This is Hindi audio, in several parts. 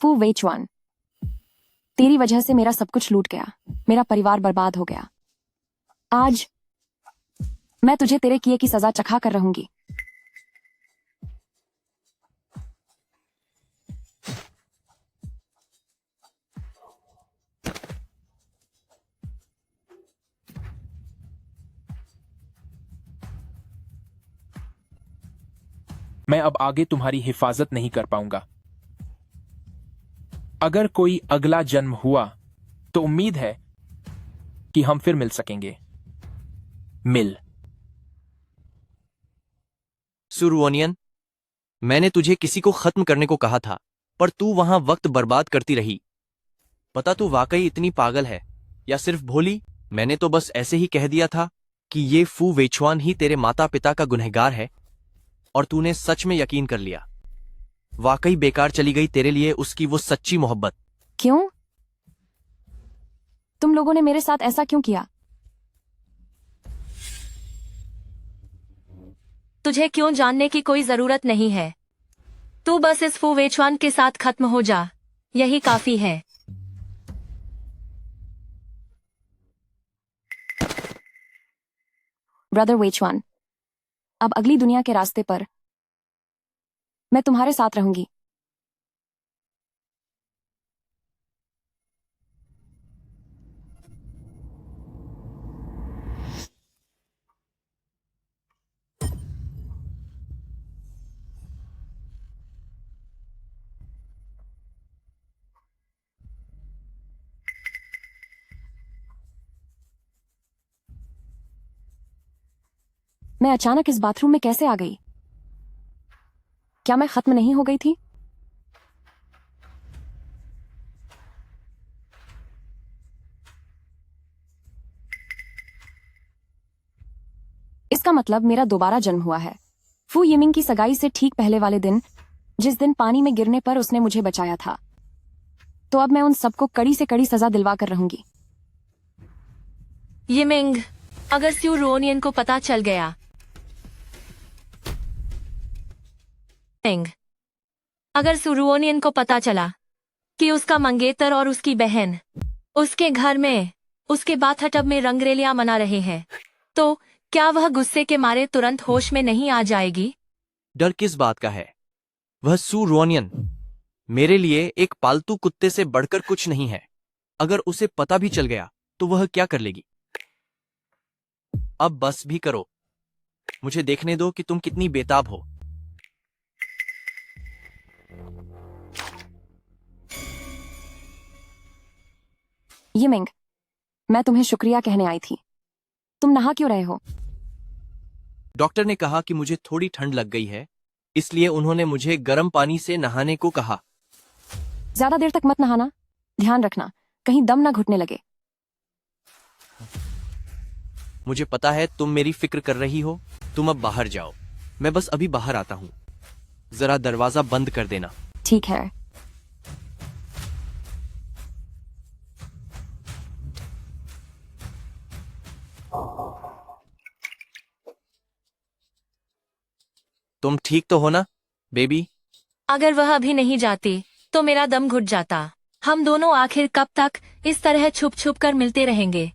फू वेचुआन, तेरी वजह से मेरा सब कुछ लूट गया, मेरा परिवार बर्बाद हो गया। आज मैं तुझे तेरे किए की सजा चखा कर रहूंगी। मैं अब आगे तुम्हारी हिफाजत नहीं कर पाऊंगा। अगर कोई अगला जन्म हुआ तो उम्मीद है कि हम फिर मिल सकेंगे। मिल। सू रुओनियन, मैंने तुझे किसी को खत्म करने को कहा था, पर तू वहां वक्त बर्बाद करती रही। पता तू वाकई इतनी पागल है या सिर्फ भोली? मैंने तो बस ऐसे ही कह दिया था कि ये फू वेचुआन ही तेरे माता पिता का गुनहगार है, और तूने सच में यकीन कर लिया। वाकई बेकार चली गई तेरे लिए उसकी वो सच्ची मोहब्बत। क्यों? तुम लोगों ने मेरे साथ ऐसा क्यों किया? तुझे क्यों जानने की कोई जरूरत नहीं है। तू बस इस फू वेचुआन के साथ खत्म हो जा, यही काफी है। ब्रदर वेचुआन, अब अगली दुनिया के रास्ते पर मैं तुम्हारे साथ रहूंगी। मैं अचानक इस बाथरूम में कैसे आ गई? क्या मैं खत्म नहीं हो गई थी? इसका मतलब मेरा दोबारा जन्म हुआ है। फू यिमिंग की सगाई से ठीक पहले वाले दिन, जिस दिन पानी में गिरने पर उसने मुझे बचाया था। तो अब मैं उन सबको कड़ी से कड़ी सजा दिलवा कर रहूंगी। यिमिंग, अगर सू रुओनियन को पता चल गया, अगर सू रुओनियन को पता चला कि उसका मंगेतर और उसकी बहन उसके घर में, उसके बाथटब में रंगरेलियां मना रहे हैं, तो क्या वह गुस्से के मारे तुरंत होश में नहीं आ जाएगी? डर किस बात का है? वह सू रुओनियन मेरे लिए एक पालतू कुत्ते से बढ़कर कुछ नहीं है। अगर उसे पता भी चल गया तो वह क्या कर लेगी? अब बस भी करो, मुझे देखने दो कि तुम कितनी बेताब हो। यिमिंग, मैं तुम्हें शुक्रिया कहने आई थी। तुम नहा क्यों रहे हो? डॉक्टर ने कहा कि मुझे थोड़ी ठंड लग गई है, इसलिए उन्होंने मुझे गर्म पानी से नहाने को कहा। ज्यादा देर तक मत नहाना, ध्यान रखना कहीं दम ना घुटने लगे। मुझे पता है तुम मेरी फिक्र कर रही हो। तुम अब बाहर जाओ, मैं बस अभी बाहर आता हूं। जरा दरवाजा बंद कर देना। ठीक है। तुम ठीक तो हो ना, बेबी? अगर वह अभी नहीं जाती तो मेरा दम घुट जाता। हम दोनों आखिर कब तक इस तरह छुप छुप कर मिलते रहेंगे?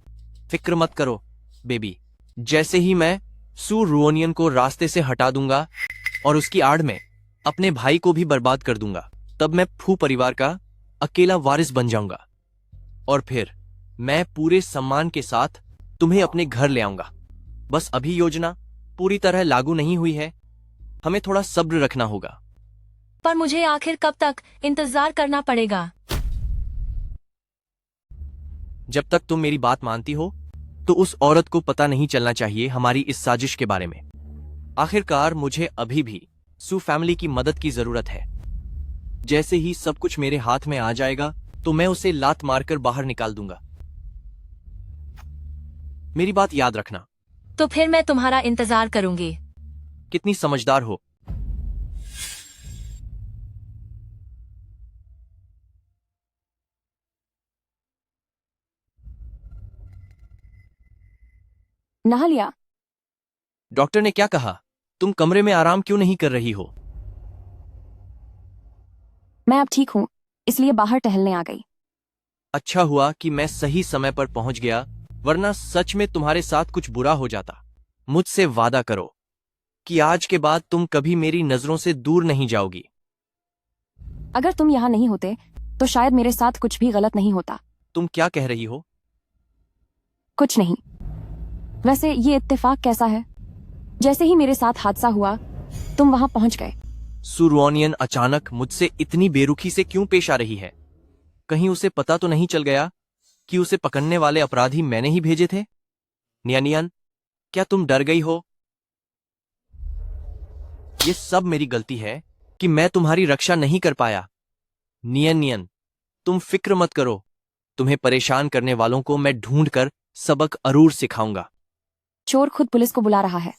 फिक्र मत करो बेबी, जैसे ही मैं सू रुओनियन को रास्ते से हटा दूंगा और उसकी आड़ में अपने भाई को भी बर्बाद कर दूंगा, तब मैं फू परिवार का अकेला वारिस बन जाऊंगा। और फिर मैं पूरे सम्मान के साथ तुम्हें अपने घर ले आऊंगा। बस अभी योजना पूरी तरह लागू नहीं हुई है, हमें थोड़ा सब्र रखना होगा। पर मुझे आखिर कब तक इंतजार करना पड़ेगा? जब तक तुम मेरी बात मानती हो, तो उस औरत को पता नहीं चलना चाहिए हमारी इस साजिश के बारे में। आखिरकार मुझे अभी भी सू फैमिली की मदद की जरूरत है। जैसे ही सब कुछ मेरे हाथ में आ जाएगा तो मैं उसे लात मारकर बाहर निकाल दूंगा। मेरी बात याद रखना। तो फिर मैं तुम्हारा इंतजार करूंगी। कितनी समझदार हो। नहा लिया? डॉक्टर ने क्या कहा? तुम कमरे में आराम क्यों नहीं कर रही हो? मैं अब ठीक हूँ, इसलिए बाहर टहलने आ गई। अच्छा हुआ कि मैं सही समय पर पहुंच गया, वरना सच में तुम्हारे साथ कुछ बुरा हो जाता। मुझसे वादा करो कि आज के बाद तुम कभी मेरी नजरों से दूर नहीं जाओगी। अगर तुम यहाँ नहीं होते तो शायद मेरे साथ कुछ भी गलत नहीं होता। तुम क्या कह रही हो? कुछ नहीं। वैसे ये इत्तेफाक कैसा है? जैसे ही मेरे साथ हादसा हुआ तुम वहां पहुंच गए। सू रुओनियन अचानक मुझसे इतनी बेरुखी से क्यों पेश आ रही है? कहीं उसे पता तो नहीं चल गया कि उसे पकड़ने वाले अपराधी मैंने ही भेजे थे? नियनियन, क्या तुम डर गई हो? ये सब मेरी गलती है कि मैं तुम्हारी रक्षा नहीं कर पाया। नियन, तुम फिक्र मत करो। तुम्हें परेशान करने वालों को मैं ढूंढकर सबक अरूर सिखाऊंगा। चोर खुद पुलिस को बुला रहा है।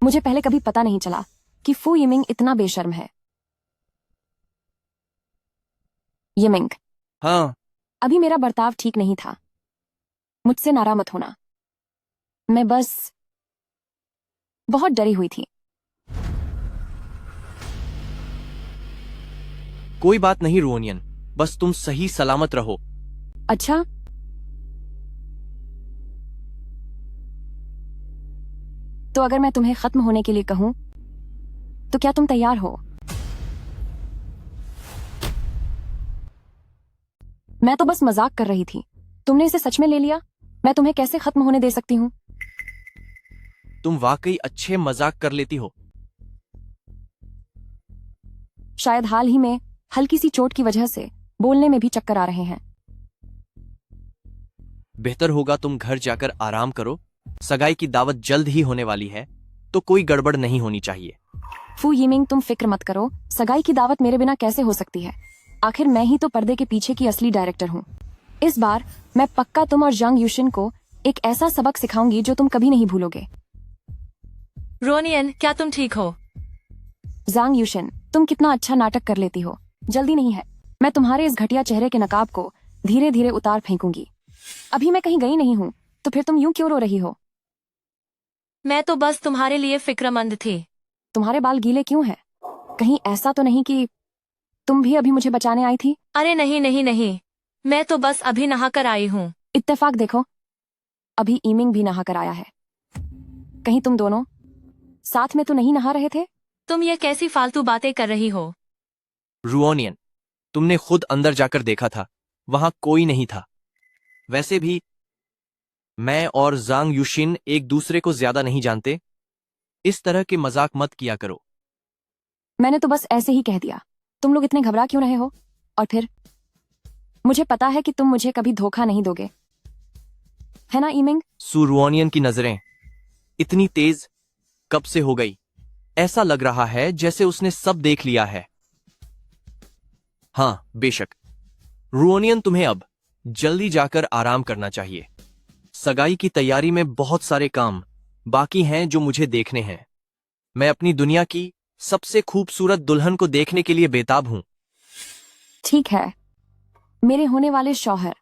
मुझे पहले कभी पता नहीं चला कि फू यिमिंग इतना बेशर्म है। यिमिंग, हाँ, अभी मेरा बर्ताव ठीक नहीं था। मुझसे नाराज मत होना। मैं बस बहुत डरी हुई थी। कोई बात नहीं रुओनियन, बस तुम सही सलामत रहो। अच्छा, तो अगर मैं तुम्हें खत्म होने के लिए कहूं तो क्या तुम तैयार हो? मैं तो बस मजाक कर रही थी। तुमने इसे सच में ले लिया। मैं तुम्हें कैसे खत्म होने दे सकती हूँ? तुम वाकई अच्छे मजाक कर लेती हो। शायद हाल ही में हल्की सी चोट की वजह से बोलने में भी चक्कर आ रहे हैं। बेहतर होगा तुम घर जाकर आराम करो। सगाई की दावत जल्द ही होने वाली है, तो कोई गड़बड़ नहीं होनी चाहिए। फू यिमिंग, तुम फिक्र मत करो। सगाई की दावत मेरे बिना कैसे हो सकती है? आखिर मैं ही तो पर्दे के पीछे की असली डायरेक्टर हूँ। इस बार मैं पक्का तुम और जंग यूशिन को एक ऐसा सबक सिखाऊंगी जो तुम कभी नहीं भूलोगे। रोनियन, क्या तुम ठीक हो? जांग यूशिन, तुम कितना अच्छा नाटक कर लेती हो। जल्दी नहीं है। मैं तुम्हारे इस घटिया चेहरे के नकाब को धीरे धीरे उतार फेंकूंगी। अभी मैं कहीं गई नहीं हूँ, तो फिर तुम यूं क्यों रो रही हो? मैं तो बस तुम्हारे लिए फिक्रमंद थी। तुम्हारे बाल गीले क्यों हैं? कहीं ऐसा तो नहीं कि तुम भी अभी मुझे बचाने आई थी? अरे नहीं नहीं नहीं, मैं तो बस अभी नहाकर आई हूँ। इत्तेफाक देखो, अभी ईमिंग भी नहा कर आया है। कहीं तुम दोनों साथ में तो नहीं नहा रहे थे? तुम ये कैसी फालतू बातें कर रही हो? रुओनियन, तुमने खुद अंदर जाकर देखा था, वहां कोई नहीं था। वैसे भी मैं और जांग यूशिन एक दूसरे को ज्यादा नहीं जानते। इस तरह के मजाक मत किया करो। मैंने तो बस ऐसे ही कह दिया। तुम लोग इतने घबरा क्यों रहे हो? और फिर मुझे पता है कि तुम मुझे कभी धोखा नहीं दोगे, है ना ईमिंग? सू रुओनियन की नजरें इतनी तेज कब से हो गई? ऐसा लग रहा है जैसे उसने सब देख लिया है। हाँ, बेशक। रुओनियन, तुम्हें अब जल्दी जाकर आराम करना चाहिए। सगाई की तैयारी में बहुत सारे काम बाकी हैं जो मुझे देखने हैं। मैं अपनी दुनिया की सबसे खूबसूरत दुल्हन को देखने के लिए बेताब हूं। ठीक है, मेरे होने वाले शौहर।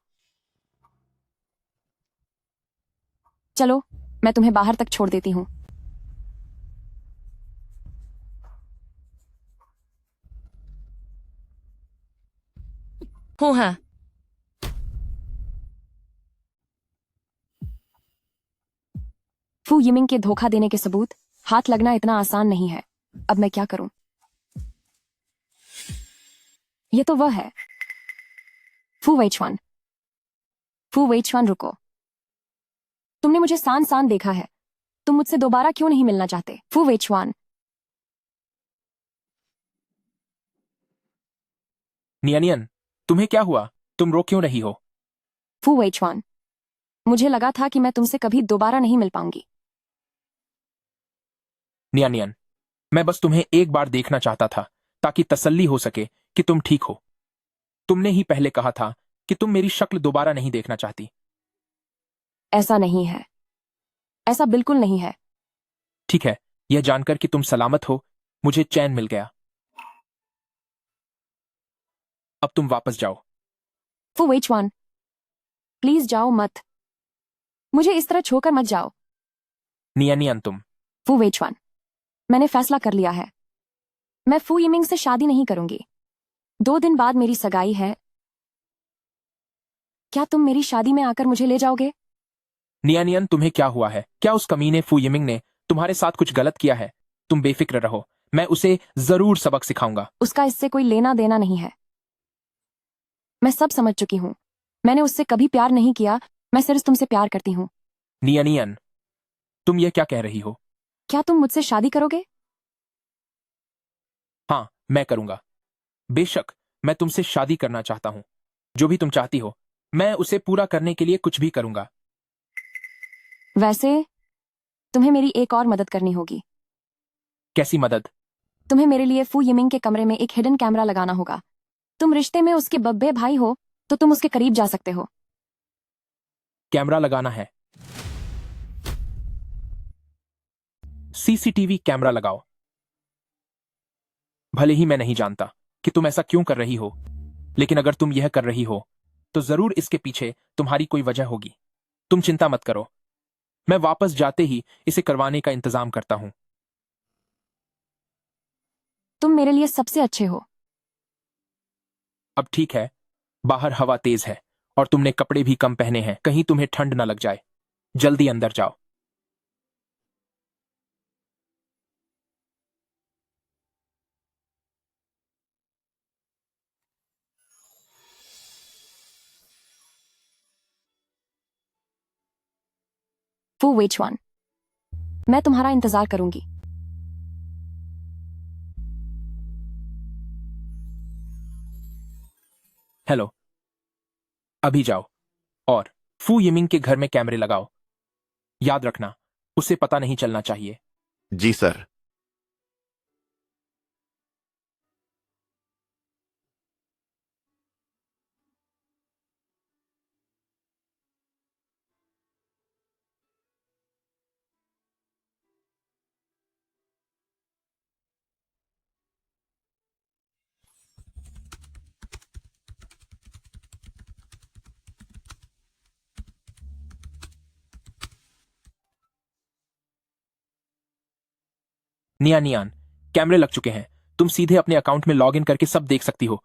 चलो, मैं तुम्हें बाहर तक छोड़ देती हूँ। हूँ हाँ। फू यिमिंग के धोखा देने के सबूत हाथ लगना इतना आसान नहीं है। अब मैं क्या करूं? ये तो वह है। फू वेइचुआन, फू वेइचुआन, रुको। तुमने मुझे सान सान देखा है। तुम मुझसे दोबारा क्यों नहीं मिलना चाहते? फू वेइचुआन। नियनियन, तुम्हें क्या हुआ? तुम रो क्यों रही हो? फू वेइचुआन, मुझे लगा था कि मैं तुमसे कभी दोबारा नहीं मिल पाऊंगी। नियनियन, मैं बस तुम्हें एक बार देखना चाहता था ताकि तसल्ली हो सके कि तुम ठीक हो। तुमने ही पहले कहा था कि तुम मेरी शक्ल दोबारा नहीं देखना चाहती। ऐसा नहीं है। ऐसा बिल्कुल नहीं है। ठीक है, यह जानकर कि तुम सलामत हो मुझे चैन मिल गया। अब तुम वापस जाओ। फू वेइचुआन, प्लीज जाओ मत। मुझे इस तरह छोड़कर मत जाओ। नियनियन, तुम। फू वेइचुआन, मैंने फैसला कर लिया है। मैं फू यिमिंग से शादी नहीं करूंगी। 2 दिन बाद मेरी सगाई है। क्या तुम मेरी शादी में आकर मुझे ले जाओगे? नियानियन, तुम्हें क्या हुआ है? क्या उस कमीने फू यिमिंग ने तुम्हारे साथ कुछ गलत किया है? तुम बेफिक्र रहो, मैं उसे जरूर सबक सिखाऊंगा। उसका इससे कोई लेना देना नहीं है। मैं सब समझ चुकी हूँ। मैंने उससे कभी प्यार नहीं किया, मैं सिर्फ तुमसे प्यार करती हूँ। नियानियन, तुम यह क्या कह रही हो? क्या तुम मुझसे शादी करोगे? हाँ, मैं करूंगा। बेशक, मैं तुमसे शादी करना चाहता हूं। जो भी तुम चाहती हो, मैं उसे पूरा करने के लिए कुछ भी करूंगा। वैसे तुम्हें मेरी एक और मदद करनी होगी। कैसी मदद? तुम्हें मेरे लिए फू यिमिंग के कमरे में एक हिडन कैमरा लगाना होगा। तुम रिश्ते में उसके बब्बे भाई हो, तो तुम उसके करीब जा सकते हो। कैमरा लगाना है? सीसीटीवी कैमरा लगाओ। भले ही मैं नहीं जानता कि तुम ऐसा क्यों कर रही हो, लेकिन अगर तुम यह कर रही हो तो जरूर इसके पीछे तुम्हारी कोई वजह होगी। तुम चिंता मत करो, मैं वापस जाते ही इसे करवाने का इंतजाम करता हूं। तुम मेरे लिए सबसे अच्छे हो। अब ठीक है, बाहर हवा तेज है और तुमने कपड़े भी कम पहने हैं, कहीं तुम्हें ठंड न लग जाए। जल्दी अंदर जाओ। फू वेचवान, मैं तुम्हारा इंतजार करूंगी। हेलो, अभी जाओ और फू यिमिंग के घर में कैमरे लगाओ। याद रखना, उसे पता नहीं चलना चाहिए। जी सर। नियानियान, कैमरे लग चुके हैं। तुम सीधे अपने अकाउंट में लॉग इन करके सब देख सकती हो।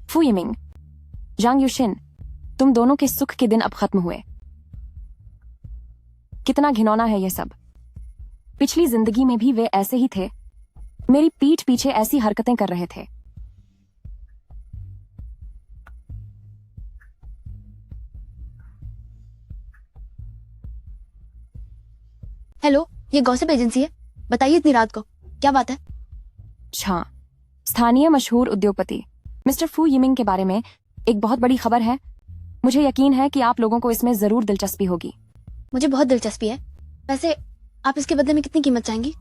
फू यिमिंग, जांग युशिन, तुम दोनों के सुख के दिन अब खत्म हुए। कितना घिनौना है यह सब। पिछली जिंदगी में भी वे ऐसे ही थे, मेरी पीठ पीछे ऐसी हरकतें कर रहे थे। हेलो, ये गॉसिप एजेंसी है। बताइए इतनी रात को क्या बात है? अच्छा, स्थानीय मशहूर उद्योगपति मिस्टर फू यिमिंग के बारे में एक बहुत बड़ी खबर है। मुझे यकीन है कि आप लोगों को इसमें जरूर दिलचस्पी होगी। मुझे बहुत दिलचस्पी है। वैसे आप इसके बदले में कितनी कीमत चाहेंगी?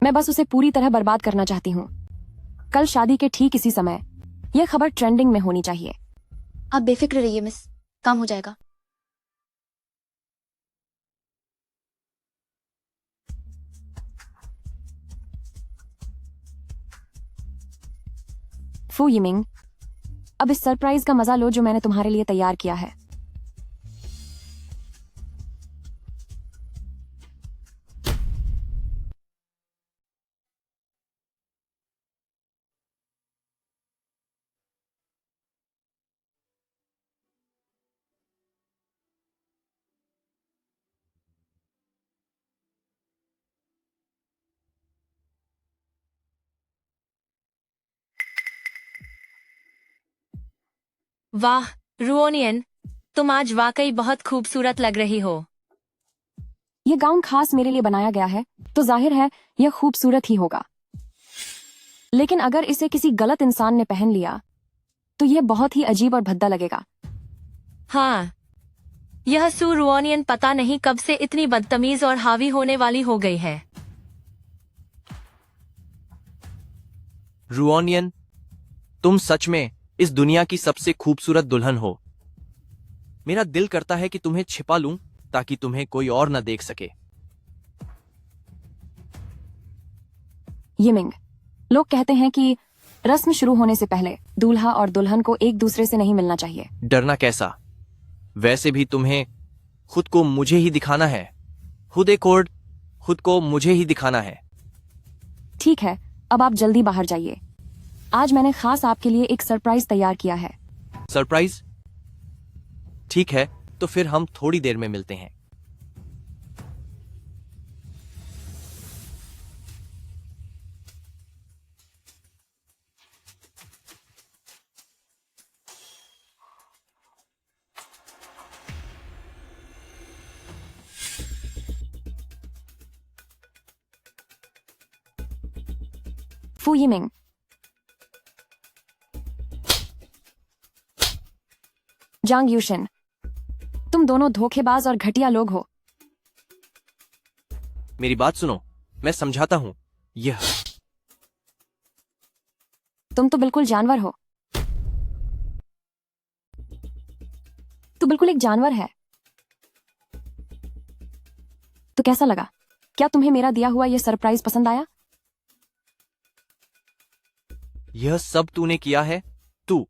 मैं बस उसे पूरी तरह बर्बाद करना चाहती हूँ। कल शादी के ठीक इसी समय यह खबर ट्रेंडिंग में होनी चाहिए। आप बेफिक्र रहिए मिस, काम हो जाएगा। फू यिमिंग, अब इस सरप्राइज का मजा लो जो मैंने तुम्हारे लिए तैयार किया है। वाह रुओनियन, तुम आज वाकई बहुत खूबसूरत लग रही हो। यह गाउन खास मेरे लिए बनाया गया है, तो जाहिर है यह खूबसूरत ही होगा। लेकिन अगर इसे किसी गलत इंसान ने पहन लिया तो यह बहुत ही अजीब और भद्दा लगेगा। हाँ, यह सू रुओनियन पता नहीं कब से इतनी बदतमीज और हावी होने वाली हो गई है। रुओनियन, तुम सच में इस दुनिया की सबसे खूबसूरत दुल्हन हो। मेरा दिल करता है कि तुम्हें छिपा लूं ताकि तुम्हें कोई और न देख सके। यिमिंग, लोग कहते हैं कि रस्म शुरू होने से पहले दूल्हा और दुल्हन को एक दूसरे से नहीं मिलना चाहिए। डरना कैसा? वैसे भी तुम्हें खुद को मुझे ही दिखाना है। खुद कोड खुद को मुझे ही दिखाना है। ठीक है, अब आप जल्दी बाहर जाइए। आज मैंने खास आपके लिए एक सरप्राइज तैयार किया है। सरप्राइज? ठीक है, तो फिर हम थोड़ी देर में मिलते हैं। फू यिमिंग, जांग यूशिन, तुम दोनों धोखेबाज और घटिया लोग हो। मेरी बात सुनो, मैं समझाता हूं। यह तुम तो बिल्कुल जानवर हो। तू बिल्कुल एक जानवर है। तो कैसा लगा? क्या तुम्हें मेरा दिया हुआ यह सरप्राइज पसंद आया? यह सब तूने किया है? तू?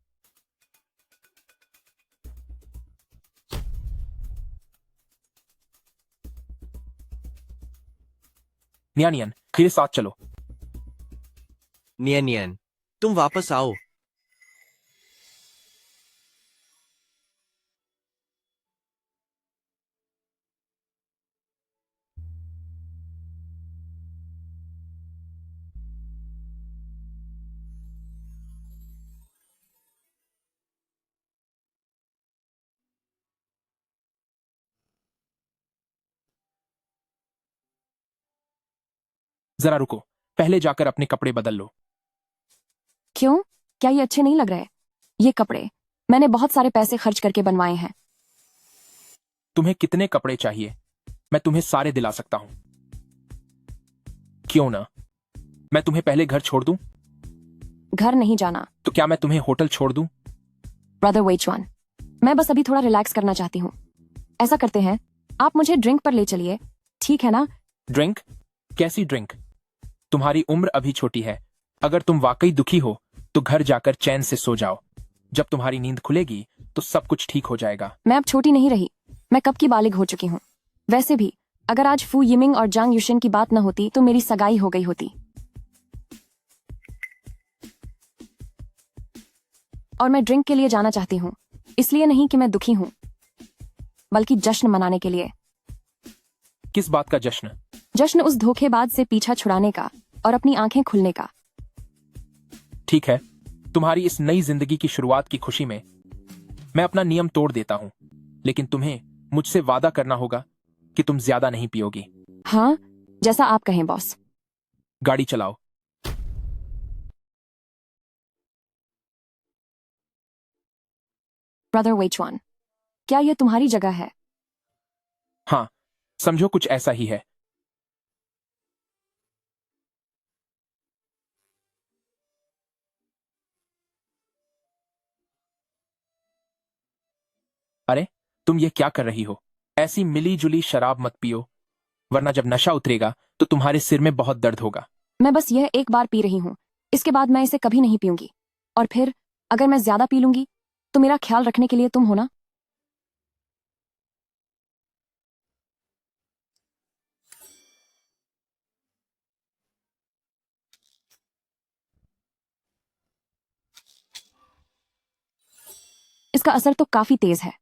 नियानियन, मेरे साथ चलो। नियन नियन, तुम वापस आओ। जरा रुको, पहले जाकर अपने कपड़े बदल लो। क्यों? क्या ये अच्छे नहीं लग रहे? ये कपड़े मैंने बहुत सारे पैसे खर्च करके बनवाए हैं। तुम्हें कितने कपड़े चाहिए? मैं तुम्हें सारे दिला सकता हूं। क्यों ना, मैं तुम्हें पहले घर छोड़ दूं? घर नहीं जाना। तो क्या मैं तुम्हें होटल छोड़ दूं? ब्रदर वेचवान, मैं बस अभी थोड़ा रिलैक्स करना चाहती हूँ। ऐसा करते हैं, आप मुझे ड्रिंक पर ले चलिए, ठीक है ना? ड्रिंक? कैसी ड्रिंक? तुम्हारी उम्र अभी छोटी है। अगर तुम वाकई दुखी हो तो घर जाकर चैन से सो जाओ। जब तुम्हारी नींद खुलेगी तो सब कुछ ठीक हो जाएगा। मैं अब छोटी नहीं रही, मैं कब की बालिग हो चुकी हूँ। वैसे भी अगर आज फू यिमिंग और जांग यूशिन की बात न होती तो मेरी सगाई हो गई होती। और मैं ड्रिंक के लिए जाना चाहती हूँ, इसलिए नहीं कि मैं दुखी हूँ, बल्कि जश्न मनाने के लिए। किस बात का जश्न? जश्न उस धोखेबाज से पीछा छुड़ाने का और अपनी आंखें खुलने का। ठीक है, तुम्हारी इस नई जिंदगी की शुरुआत की खुशी में मैं अपना नियम तोड़ देता हूं, लेकिन तुम्हें मुझसे वादा करना होगा कि तुम ज्यादा नहीं पियोगी। हाँ, जैसा आप कहें बॉस। गाड़ी चलाओ। ब्रदर वेचवान, क्या यह तुम्हारी जगह है? हाँ, समझो कुछ ऐसा ही है। अरे, तुम ये क्या कर रही हो? ऐसी मिली जुली शराब मत पियो, वरना जब नशा उतरेगा तो तुम्हारे सिर में बहुत दर्द होगा। मैं बस यह एक बार पी रही हूँ, इसके बाद मैं इसे कभी नहीं पीऊंगी। और फिर अगर मैं ज्यादा पी लूंगी तो मेरा ख्याल रखने के लिए तुम हो ना? इसका असर तो काफी तेज है।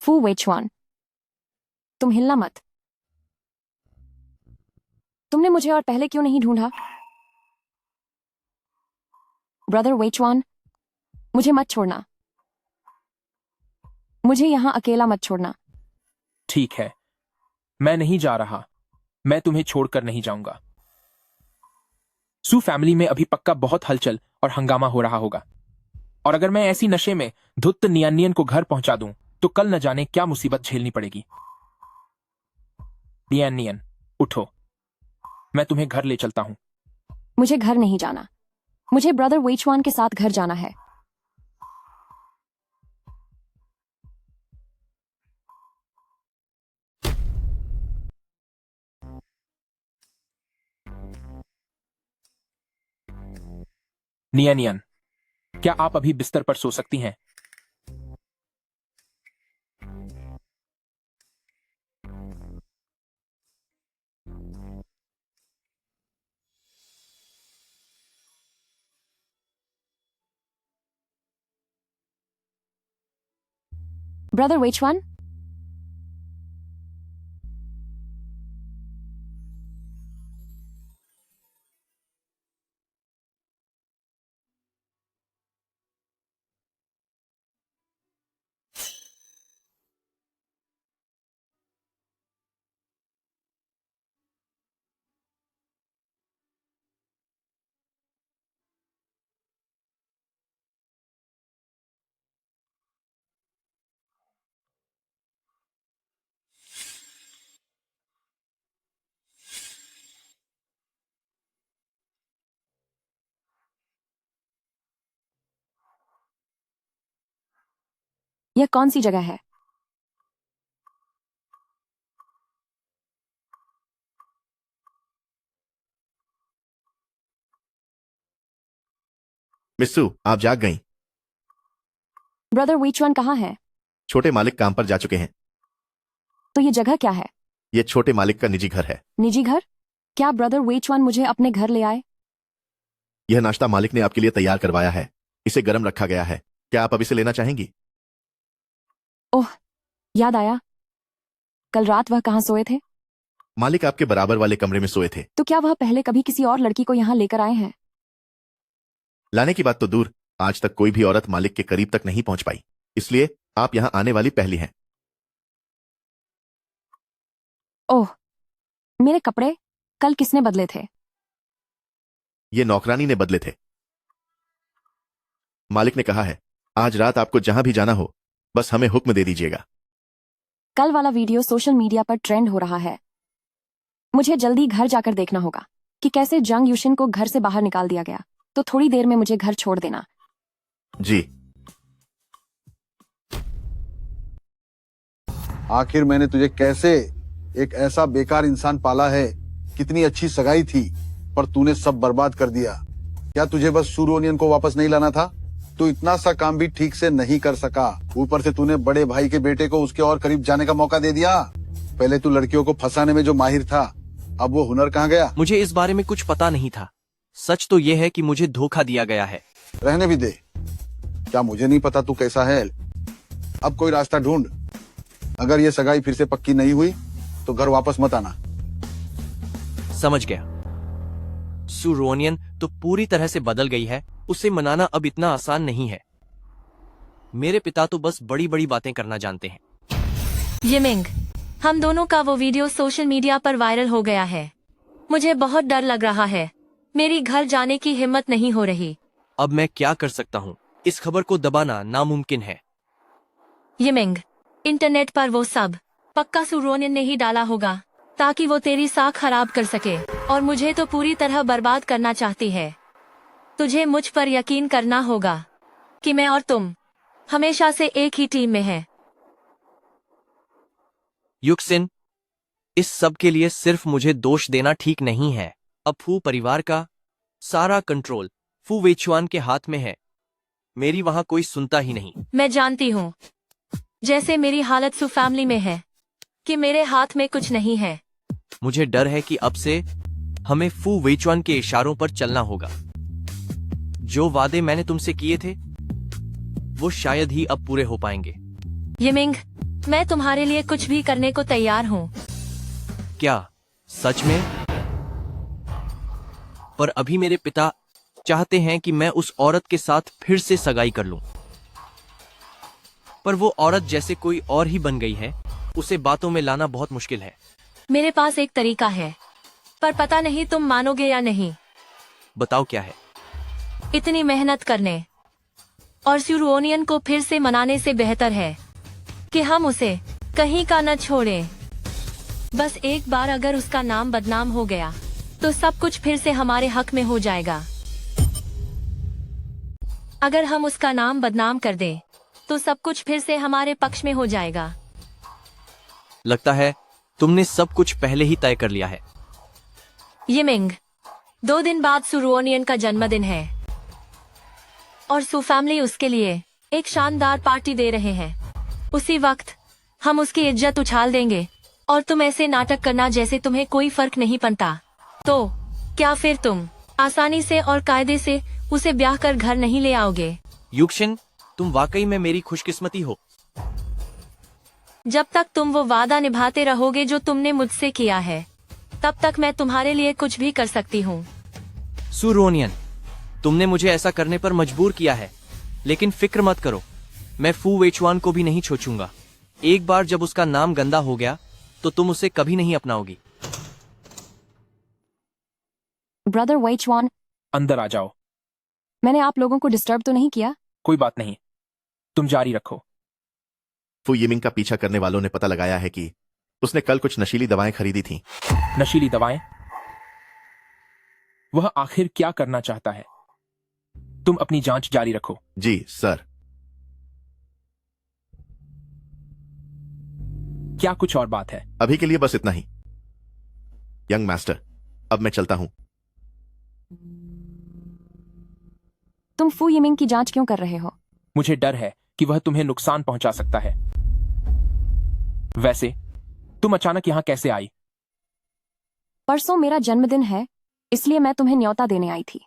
फू वेचवान, तुम हिलना मत। तुमने मुझे और पहले क्यों नहीं ढूंढा? ब्रदर वेचवान, मुझे मत छोड़ना। मुझे यहां अकेला मत छोड़ना। ठीक है, मैं नहीं जा रहा। मैं तुम्हें छोड़कर नहीं जाऊंगा। सू फैमिली में अभी पक्का बहुत हलचल और हंगामा हो रहा होगा, और अगर मैं ऐसी नशे में धुत्त नियन को घर पहुंचा दूं तो कल न जाने क्या मुसीबत झेलनी पड़ेगी। नियन, उठो, मैं तुम्हें घर ले चलता हूं। मुझे घर नहीं जाना। मुझे ब्रदर वेचवान के साथ घर जाना है। नियन, क्या आप अभी बिस्तर पर सो सकती हैं? Brother, which one? यह कौन सी जगह है? मिस्सू, आप जाग गईं। ब्रदर, which one कहाँ है? छोटे मालिक काम पर जा चुके हैं। तो ये जगह क्या है? ये छोटे मालिक का निजी घर है। निजी घर? क्या ब्रदर which one मुझे अपने घर ले आए? यह नाश्ता मालिक ने आपके लिए तैयार करवाया है। इसे गर्म रखा गया है। क्या आप अब इसे लेना चाहेंगी? ओह, याद आया। कल रात वह कहाँ सोए थे? मालिक आपके बराबर वाले कमरे में सोए थे। तो क्या वह पहले कभी किसी और लड़की को यहाँ लेकर आए हैं? लाने की बात तो दूर, आज तक कोई भी औरत मालिक के करीब तक नहीं पहुंच पाई, इसलिए आप यहाँ आने वाली पहली हैं। ओह, मेरे कपड़े कल किसने बदले थे? ये नौकरानी ने बदले थे। मालिक ने कहा है, आज रात आपको जहां भी जाना हो, बस हमें हुक्म दे दीजिएगा। कल वाला वीडियो सोशल मीडिया पर ट्रेंड हो रहा है। मुझे जल्दी घर जाकर देखना होगा कि कैसे जंग यूशिन को घर से बाहर निकाल दिया गया। तो थोड़ी देर में मुझे घर छोड़ देना। जी। आखिर मैंने तुझे कैसे एक ऐसा बेकार इंसान पाला है। कितनी अच्छी सगाई थी, पर तूने सब बर्बाद कर दिया। क्या तुझे बस सू रोनियन को वापस नहीं लाना था? तू इतना सा काम भी ठीक से नहीं कर सका। ऊपर से तूने बड़े भाई के बेटे को उसके और करीब जाने का मौका दे दिया। पहले तू लड़कियों को फंसाने में जो माहिर था, अब वो हुनर कहाँ गया? मुझे इस बारे में कुछ पता नहीं था। सच तो यह है कि मुझे धोखा दिया गया है। रहने भी दे। क्या मुझे नहीं पता तू कैसा है? अब कोई रास्ता ढूंढ। अगर ये सगाई फिर से पक्की नहीं हुई तो घर वापस मत आना। समझ गया। सू रोनियन तो पूरी तरह से बदल गई है। उसे मनाना अब इतना आसान नहीं है। मेरे पिता तो बस बड़ी बड़ी बातें करना जानते हैं। यिमिंग, हम दोनों का वो वीडियो सोशल मीडिया पर वायरल हो गया है। मुझे बहुत डर लग रहा है। मेरी घर जाने की हिम्मत नहीं हो रही। अब मैं क्या कर सकता हूँ? इस खबर को दबाना नामुमकिन है। यिमिंग, इंटरनेट पर वो सब पक्का सू रोनियन ने ही डाला होगा ताकि वो तेरी साख खराब कर सके, और मुझे तो पूरी तरह बर्बाद करना चाहती है। तुझे मुझ पर यकीन करना होगा कि मैं और तुम हमेशा से एक ही टीम में हैं। युक्सिन, इस सब के लिए सिर्फ मुझे दोष देना ठीक नहीं है। अब फू परिवार का सारा कंट्रोल फू वेचुआन के हाथ में है। मेरी वहां कोई सुनता ही नहीं। मैं जानती हूँ, जैसे मेरी हालत सू फैमिली में है, कि मेरे हाथ में कुछ नहीं है। मुझे डर है कि अब से हमें फू वेचुआन के इशारों पर चलना होगा। जो वादे मैंने तुमसे किए थे वो शायद ही अब पूरे हो पाएंगे। यिमिंग, मैं तुम्हारे लिए कुछ भी करने को तैयार हूँ। क्या सच में? पर अभी मेरे पिता चाहते हैं कि मैं उस औरत के साथ फिर से सगाई कर लूं। पर वो औरत जैसे कोई और ही बन गई है। उसे बातों में लाना बहुत मुश्किल है। मेरे पास एक तरीका है, पर पता नहीं तुम मानोगे या नहीं। बताओ क्या है? इतनी मेहनत करने और सू रोनियन को फिर से मनाने से बेहतर है कि हम उसे कहीं का न छोड़ें। बस एक बार अगर उसका नाम बदनाम हो गया तो सब कुछ फिर से हमारे हक में हो जाएगा। अगर हम उसका नाम बदनाम कर दें तो सब कुछ फिर से हमारे पक्ष में हो जाएगा। लगता है तुमने सब कुछ पहले ही तय कर लिया है। यिमिंग, 2 दिन बाद सू रोनियन का जन्मदिन है। और सू फैमिली उसके लिए एक शानदार पार्टी दे रहे हैं। उसी वक्त हम उसकी इज्जत उछाल देंगे और तुम ऐसे नाटक करना जैसे तुम्हें कोई फर्क नहीं पड़ता। तो क्या फिर तुम आसानी से और कायदे से उसे ब्याह कर घर नहीं ले आओगे? युक्शिन, तुम वाकई में मेरी खुशकिस्मती हो। जब तक तुम वो वादा निभाते रहोगे जो तुमने मुझसे किया है, तब तक मैं तुम्हारे लिए कुछ भी कर सकती हूँ। सू रुओनियन, तुमने मुझे ऐसा करने पर मजबूर किया है, लेकिन फिक्र मत करो, मैं फू वेचुआन को भी नहीं छोड़ूंगा। एक बार जब उसका नाम गंदा हो गया तो तुम उसे कभी नहीं अपनाओगी। ब्रदर वेइचुआन, अंदर आ जाओ। मैंने आप लोगों को डिस्टर्ब तो नहीं किया? कोई बात नहीं, तुम जारी रखो। फू यिमिंग का पीछा करने वालों ने पता लगाया है कि उसने कल कुछ नशीली दवाएं खरीदी थीं। नशीली दवाएं? वह आखिर क्या करना चाहता है? तुम अपनी जांच जारी रखो। जी सर। क्या कुछ और बात है? अभी के लिए बस इतना ही। यंग मास्टर, अब मैं चलता हूं। तुम फू यिमिंग की जांच क्यों कर रहे हो? मुझे डर है कि वह तुम्हें नुकसान पहुंचा सकता है। वैसे तुम अचानक यहां कैसे आई? परसों मेरा जन्मदिन है, इसलिए मैं तुम्हें न्योता देने आई थी।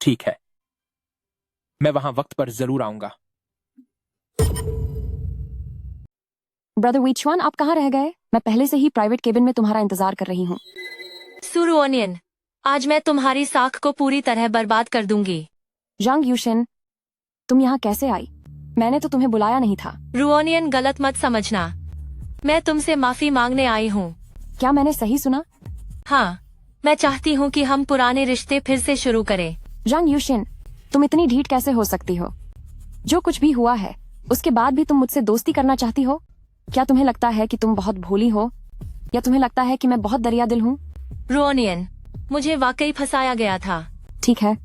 ठीक है, मैं वहां वक्त पर जरूर आऊंगा। ब्रदर वेइचुआन, आप कहाँ रह गए? मैं पहले से ही प्राइवेट केबिन में तुम्हारा इंतजार कर रही हूँ। सू रुओनियन, आज मैं तुम्हारी साख को पूरी तरह बर्बाद कर दूंगी। जांग यूशिन, तुम यहाँ कैसे आई? मैंने तो तुम्हें बुलाया नहीं था। रुओनियन, गलत मत समझना, मैं तुमसे माफी मांगने आई हूँ। क्या मैंने सही सुना? हाँ, मैं चाहती हूँ कि हम पुराने रिश्ते फिर से शुरू करें। जांग यूशिन, तुम इतनी ढीठ कैसे हो सकती हो? जो कुछ भी हुआ है उसके बाद भी तुम मुझसे दोस्ती करना चाहती हो? क्या तुम्हें लगता है कि तुम बहुत भोली हो, या तुम्हें लगता है कि मैं बहुत दरिया दिल हूँ? रुओनियन, मुझे वाकई फंसाया गया था। ठीक है,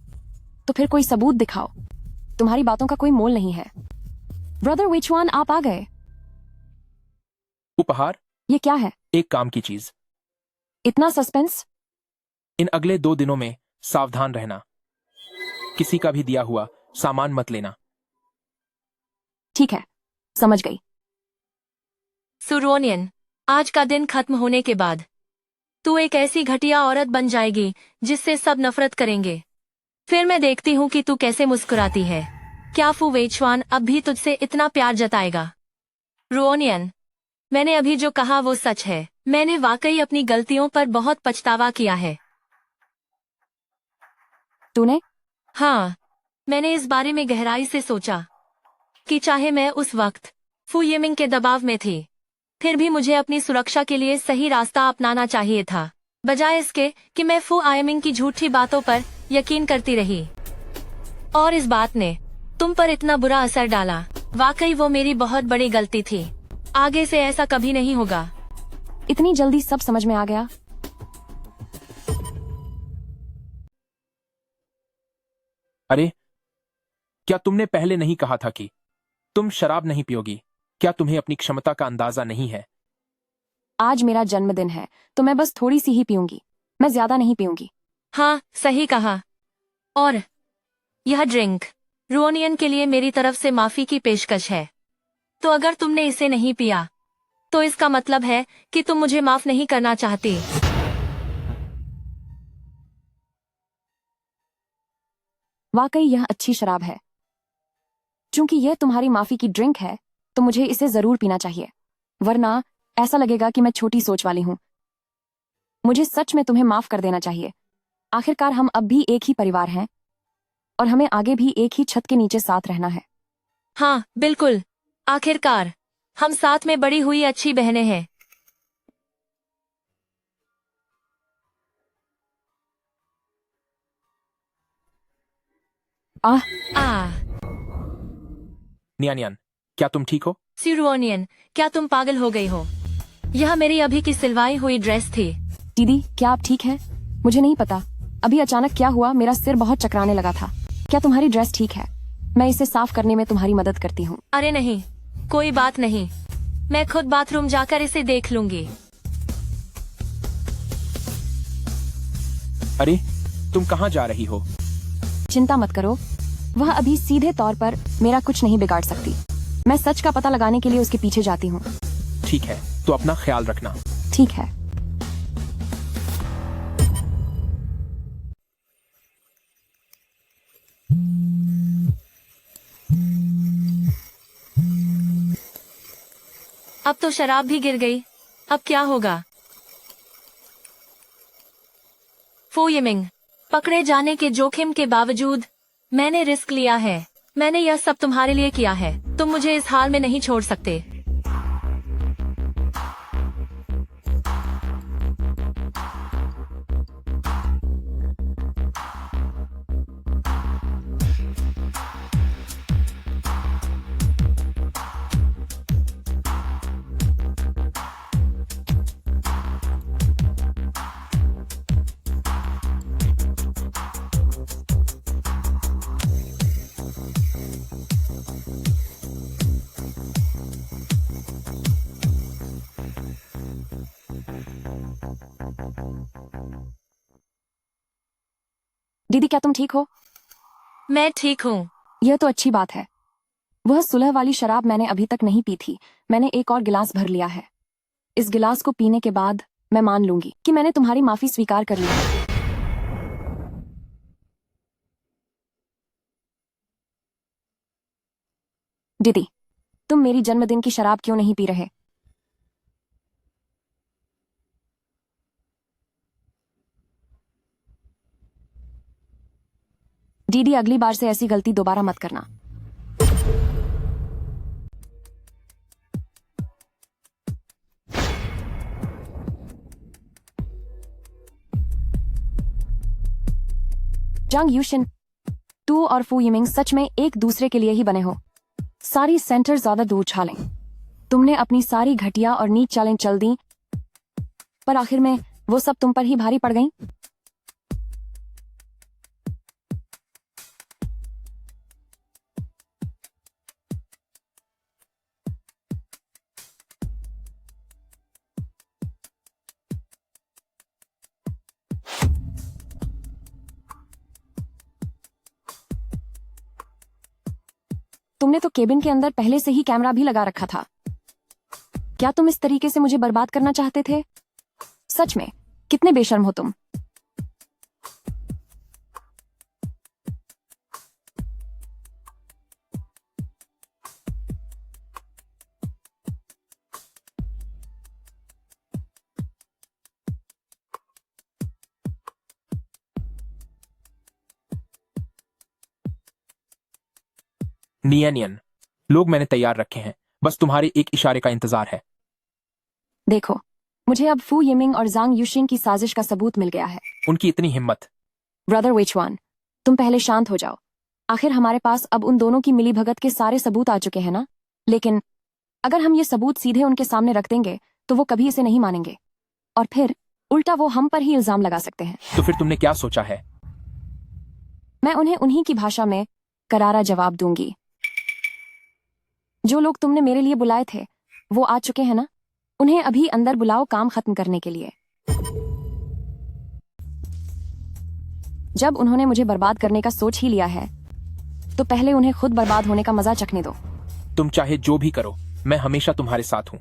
तो फिर कोई सबूत दिखाओ। तुम्हारी बातों का कोई मोल नहीं है। ब्रदर वेइचुआन, आप आ गए। उपहार? ये क्या है? एक काम की चीज। इतना सस्पेंस? इन अगले 2 दिनों में सावधान रहना। किसी का भी दिया हुआ सामान मत लेना। ठीक है, समझ गई। सू रुओनियन, आज का दिन खत्म होने के बाद तू एक ऐसी घटिया औरत बन जाएगी जिससे सब नफरत करेंगे। फिर मैं देखती हूँ कि तू कैसे मुस्कुराती है। क्या फू वेइचुआन अब भी तुझसे इतना प्यार जताएगा? रुओनियन, मैंने अभी जो कहा वो सच है। मैंने वाकई अपनी गलतियों पर बहुत पछतावा किया है। तूने? हाँ, मैंने इस बारे में गहराई से सोचा कि चाहे मैं उस वक्त फू यिमिंग के दबाव में थी, फिर भी मुझे अपनी सुरक्षा के लिए सही रास्ता अपनाना चाहिए था, बजाय इसके कि मैं फू आयमिंग की झूठी बातों पर यकीन करती रही। और इस बात ने तुम पर इतना बुरा असर डाला। वाकई वो मेरी बहुत बड़ी गलती थी। आगे से ऐसा कभी नहीं होगा। इतनी जल्दी सब समझ में आ गया? अरे, क्या तुमने पहले नहीं कहा था कि तुम शराब नहीं पियोगी? क्या तुम्हें अपनी क्षमता का अंदाजा नहीं है? आज मेरा जन्मदिन है तो मैं बस थोड़ी सी ही पीऊंगी, मैं ज्यादा नहीं पीऊंगी। हाँ, सही कहा। और यह ड्रिंक रुओनियन के लिए मेरी तरफ से माफी की पेशकश है। तो अगर तुमने इसे नहीं पिया तो इसका मतलब है कि तुम मुझे माफ नहीं करना चाहती। वाकई यह अच्छी शराब है। चूंकि यह तुम्हारी माफी की ड्रिंक है तो मुझे इसे जरूर पीना चाहिए, वरना ऐसा लगेगा कि मैं छोटी सोच वाली हूं। मुझे सच में तुम्हें माफ कर देना चाहिए। आखिरकार हम अब भी एक ही परिवार हैं और हमें आगे भी एक ही छत के नीचे साथ रहना है। हाँ, बिल्कुल। आखिरकार हम साथ में बड़ी हुई अच्छी बहनें हैं। आह, न्यान, क्या तुम ठीक हो? सिरुओनियन, क्या तुम पागल हो गई हो? यह मेरी अभी की सिलवाई हुई ड्रेस थी। दीदी, क्या आप ठीक हैं? मुझे नहीं पता अभी अचानक क्या हुआ, मेरा सिर बहुत चकराने लगा था। क्या तुम्हारी ड्रेस ठीक है? मैं इसे साफ करने में तुम्हारी मदद करती हूँ। अरे नहीं, कोई बात नहीं, मैं खुद बाथरूम जाकर इसे देख लूंगी। अरे, तुम कहाँ जा रही हो? चिंता मत करो, वह अभी सीधे तौर पर मेरा कुछ नहीं बिगाड़ सकती। मैं सच का पता लगाने के लिए उसके पीछे जाती हूँ। ठीक है, तो अपना ख्याल रखना। ठीक है। अब तो शराब भी गिर गई, अब क्या होगा? फू यिमिंग, पकड़े जाने के जोखिम के बावजूद मैंने रिस्क लिया है। मैंने यह सब तुम्हारे लिए किया है। तुम मुझे इस हाल में नहीं छोड़ सकते। दीदी, क्या तुम ठीक हो? मैं ठीक हूँ। यह तो अच्छी बात है। वह सुलह वाली शराब मैंने अभी तक नहीं पी थी। मैंने एक और गिलास भर लिया है। इस गिलास को पीने के बाद मैं मान लूंगी कि मैंने तुम्हारी माफी स्वीकार कर ली है। दीदी, तुम मेरी जन्मदिन की शराब क्यों नहीं पी रहे? दीदी, अगली बार से ऐसी गलती दोबारा मत करना। जंग यूशिन, तू और फू यिमिंग सच में एक दूसरे के लिए ही बने हो। सारी सेंटर ज्यादा दूर छालें। तुमने अपनी सारी घटिया और नीच चालें चल दी, पर आखिर में वो सब तुम पर ही भारी पड़ गईं। तुमने तो केबिन के अंदर पहले से ही कैमरा भी लगा रखा था। क्या तुम इस तरीके से मुझे बर्बाद करना चाहते थे? सच में कितने बेशर्म हो तुम। नियन, लोग मैंने तैयार रखे हैं, बस तुम्हारे एक इशारे का इंतजार है। देखो, मुझे अब फू यिमिंग और जांग यूशिन की साजिश का सबूत मिल गया है। उनकी इतनी हिम्मत। ब्रदर वेचवान, तुम पहले शांत हो जाओ। आखिर हमारे पास अब उन दोनों की मिलीभगत के सारे सबूत आ चुके हैं ना? लेकिन अगर हम ये सबूत सीधे उनके सामने रख देंगे तो वो कभी इसे नहीं मानेंगे, और फिर उल्टा वो हम पर ही इल्जाम लगा सकते हैं। तो फिर तुमने क्या सोचा है? मैं उन्हें उन्हीं की भाषा में करारा जवाब दूंगी। जो लोग तुमने मेरे लिए बुलाए थे वो आ चुके हैं ना? उन्हें अभी अंदर बुलाओ काम खत्म करने के लिए। जब उन्होंने मुझे बर्बाद करने का सोच ही लिया है तो पहले उन्हें खुद बर्बाद होने का मजा चखने दो। तुम चाहे जो भी करो, मैं हमेशा तुम्हारे साथ हूं।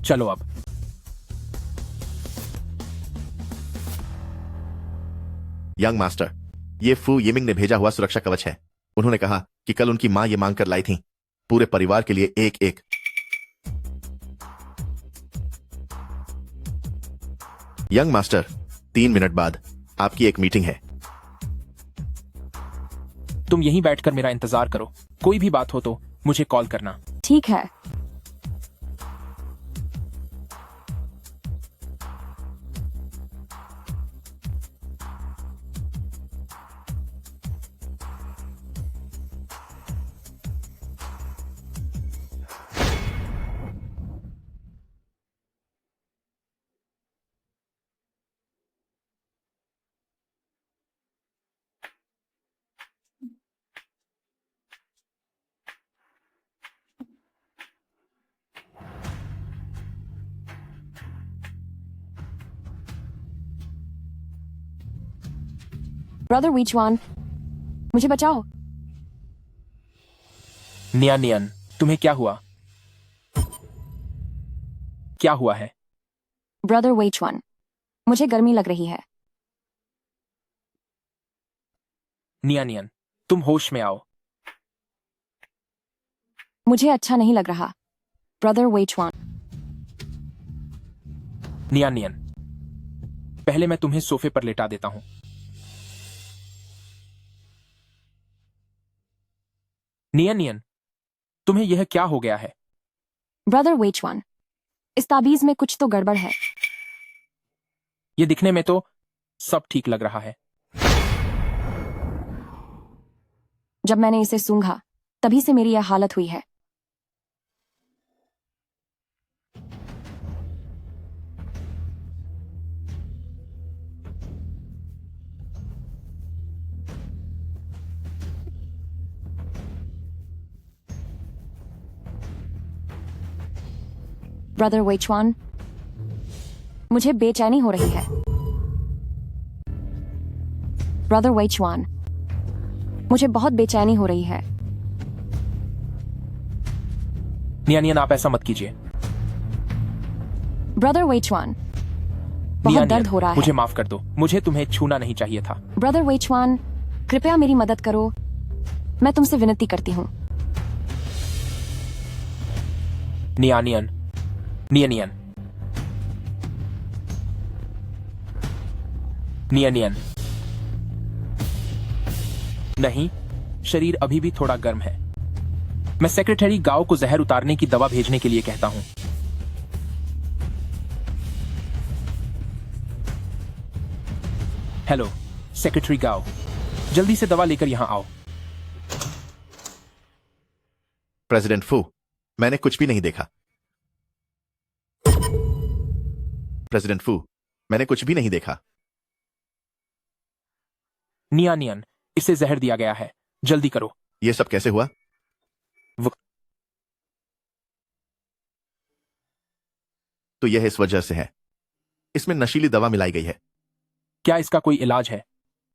चलो अब। यंग मास्टर, ये फू यिमिंग ने भेजा हुआ सुरक्षा कवच है। उन्होंने कहा कि कल उनकी मां ये मांग कर लाई थी, पूरे परिवार के लिए एक एक। यंग मास्टर, 3 मिनट बाद आपकी एक मीटिंग है। तुम यहीं बैठकर मेरा इंतजार करो। कोई भी बात हो तो मुझे कॉल करना। ठीक है। ब्रदर वीचवान, मुझे बचाओ। नियन, तुम्हें क्या हुआ? क्या हुआ है? ब्रदर वीचवान, मुझे गर्मी लग रही है। नियन, तुम होश में आओ। मुझे अच्छा नहीं लग रहा। ब्रदर वीचवान, नियन, पहले मैं तुम्हें सोफे पर लेटा देता हूं। नियन, तुम्हें यह क्या हो गया है? ब्रदर वीचवान, इस ताबीज में कुछ तो गड़बड़ है। यह दिखने में तो सब ठीक लग रहा है। जब मैंने इसे सूंघा तभी से मेरी यह हालत हुई है। ब्रदर वेचवान, मुझे बेचैनी हो रही है। ब्रदर वेचवान, मुझे बहुत बेचैनी हो रही है। नियन, आप ऐसा मत कीजिए। ब्रदर वेचवान, बहुत नियन, दर्द हो रहा है। मुझे माफ कर दो, मुझे तुम्हें छूना नहीं चाहिए था। ब्रदर वेचवान, कृपया मेरी मदद करो, मैं तुमसे विनती करती हूँ। नियन, नहीं, शरीर अभी भी थोड़ा गर्म है। मैं सेक्रेटरी गाओ को जहर उतारने की दवा भेजने के लिए कहता हूं। हेलो सेक्रेटरी गाओ, जल्दी से दवा लेकर यहां आओ। प्रेसिडेंट फू, मैंने कुछ भी नहीं देखा। प्रेसिडेंट फू, मैंने कुछ भी नहीं देखा। नियन, इसे जहर दिया गया है, जल्दी करो। यह सब कैसे हुआ? तो यह इस वजह से है, इसमें नशीली दवा मिलाई गई है। क्या इसका कोई इलाज है?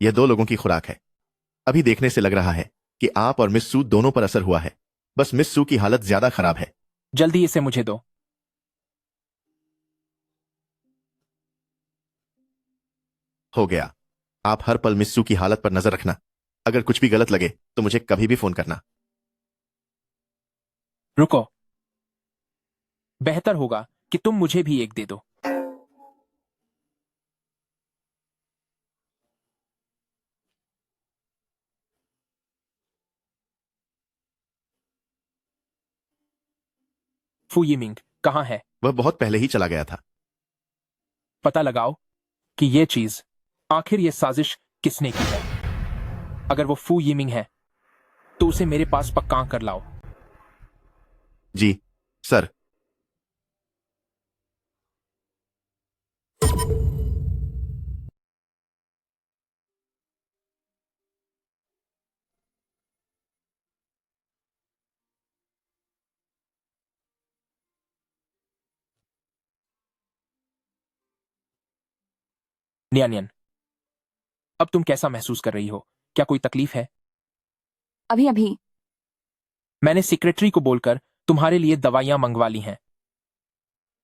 यह 2 लोगों की खुराक है। अभी देखने से लग रहा है कि आप और मिस सू दोनों पर असर हुआ है। बस मिस सू की हालत ज्यादा खराब है। जल्दी इसे मुझे दो। हो गया। आप हर पल मिस सू की हालत पर नजर रखना। अगर कुछ भी गलत लगे तो मुझे कभी भी फोन करना। रुको, बेहतर होगा कि तुम मुझे भी एक दे दो। फू यिमिंग कहां है? वह बहुत पहले ही चला गया था। पता लगाओ कि ये चीज, आखिर ये साजिश किसने की है। अगर वो फू यिमिंग है तो उसे मेरे पास पक्का कर लाओ। जी सर। नियन, अब तुम कैसा महसूस कर रही हो? क्या कोई तकलीफ है? अभी अभी मैंने सेक्रेटरी को बोलकर तुम्हारे लिए दवाइयां मंगवा ली हैं।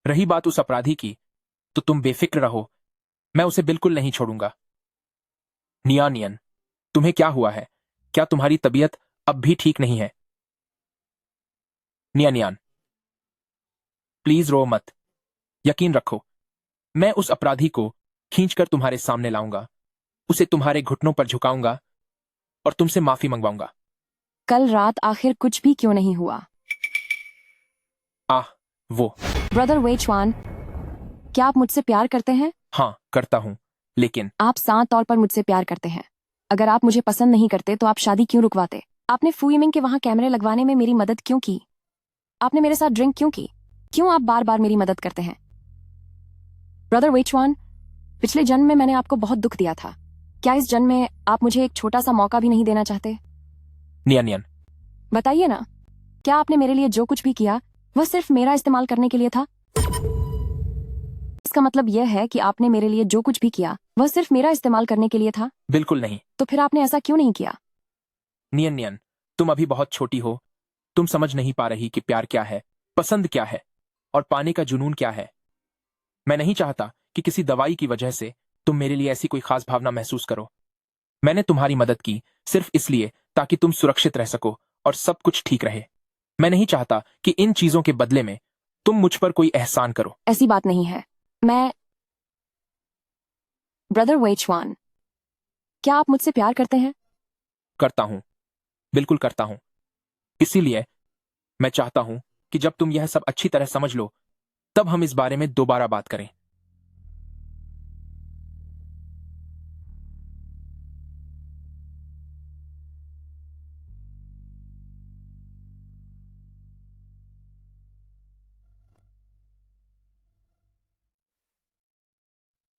रही बात उस अपराधी की, तो तुम बेफिक्र रहो, मैं उसे बिल्कुल नहीं छोड़ूंगा। नियन, तुम्हें क्या हुआ है? क्या तुम्हारी तबीयत अब भी ठीक नहीं है? नियन, प्लीज रो मत। यकीन रखो, मैं उस अपराधी को खींचकर तुम्हारे सामने लाऊंगा, उसे तुम्हारे घुटनों पर झुकाऊंगा और तुमसे माफी मंगवाऊंगा। कल रात आखिर कुछ भी क्यों नहीं हुआ? वो ब्रदर वेचवान, क्या आप मुझसे प्यार करते हैं? हाँ, करता हूं, लेकिन आप साफ तौर पर मुझसे प्यार करते हैं। अगर आप मुझे पसंद नहीं करते तो आप शादी क्यों रुकवाते? आपने फू यिमिंग के वहां कैमरे लगवाने में मेरी मदद क्यों की? आपने मेरे साथ ड्रिंक क्यों की? क्यों आप बार बार मेरी मदद करते हैं? ब्रदर वेचवान, पिछले जन्म में मैंने आपको बहुत दुख दिया था। क्या इस जन्म में आप मुझे एक छोटा सा मौका भी नहीं देना चाहते? नियन, बताइए ना, क्या आपने मेरे लिए जो कुछ भी किया वह सिर्फ मेरा इस्तेमाल करने के लिए था? इसका मतलब यह है कि आपने मेरे लिए जो कुछ भी किया वह सिर्फ मेरा इस्तेमाल करने के लिए था? बिल्कुल नहीं। तो फिर आपने ऐसा क्यों नहीं किया? नियन नियन, तुम अभी बहुत छोटी हो। तुम समझ नहीं पा रही कि प्यार क्या है, पसंद क्या है और पाने का जुनून क्या है। मैं नहीं चाहता कि किसी दवाई की वजह से तुम मेरे लिए ऐसी कोई खास भावना महसूस करो। मैंने तुम्हारी मदद की सिर्फ इसलिए ताकि तुम सुरक्षित रह सको और सब कुछ ठीक रहे। मैं नहीं चाहता कि इन चीजों के बदले में तुम मुझ पर कोई एहसान करो। ऐसी बात नहीं है। मैं ब्रदर वेचवान, क्या आप मुझसे प्यार करते हैं? करता हूं, बिल्कुल करता हूं। इसीलिए मैं चाहता हूं कि जब तुम यह सब अच्छी तरह समझ लो तब हम इस बारे में दोबारा बात करें।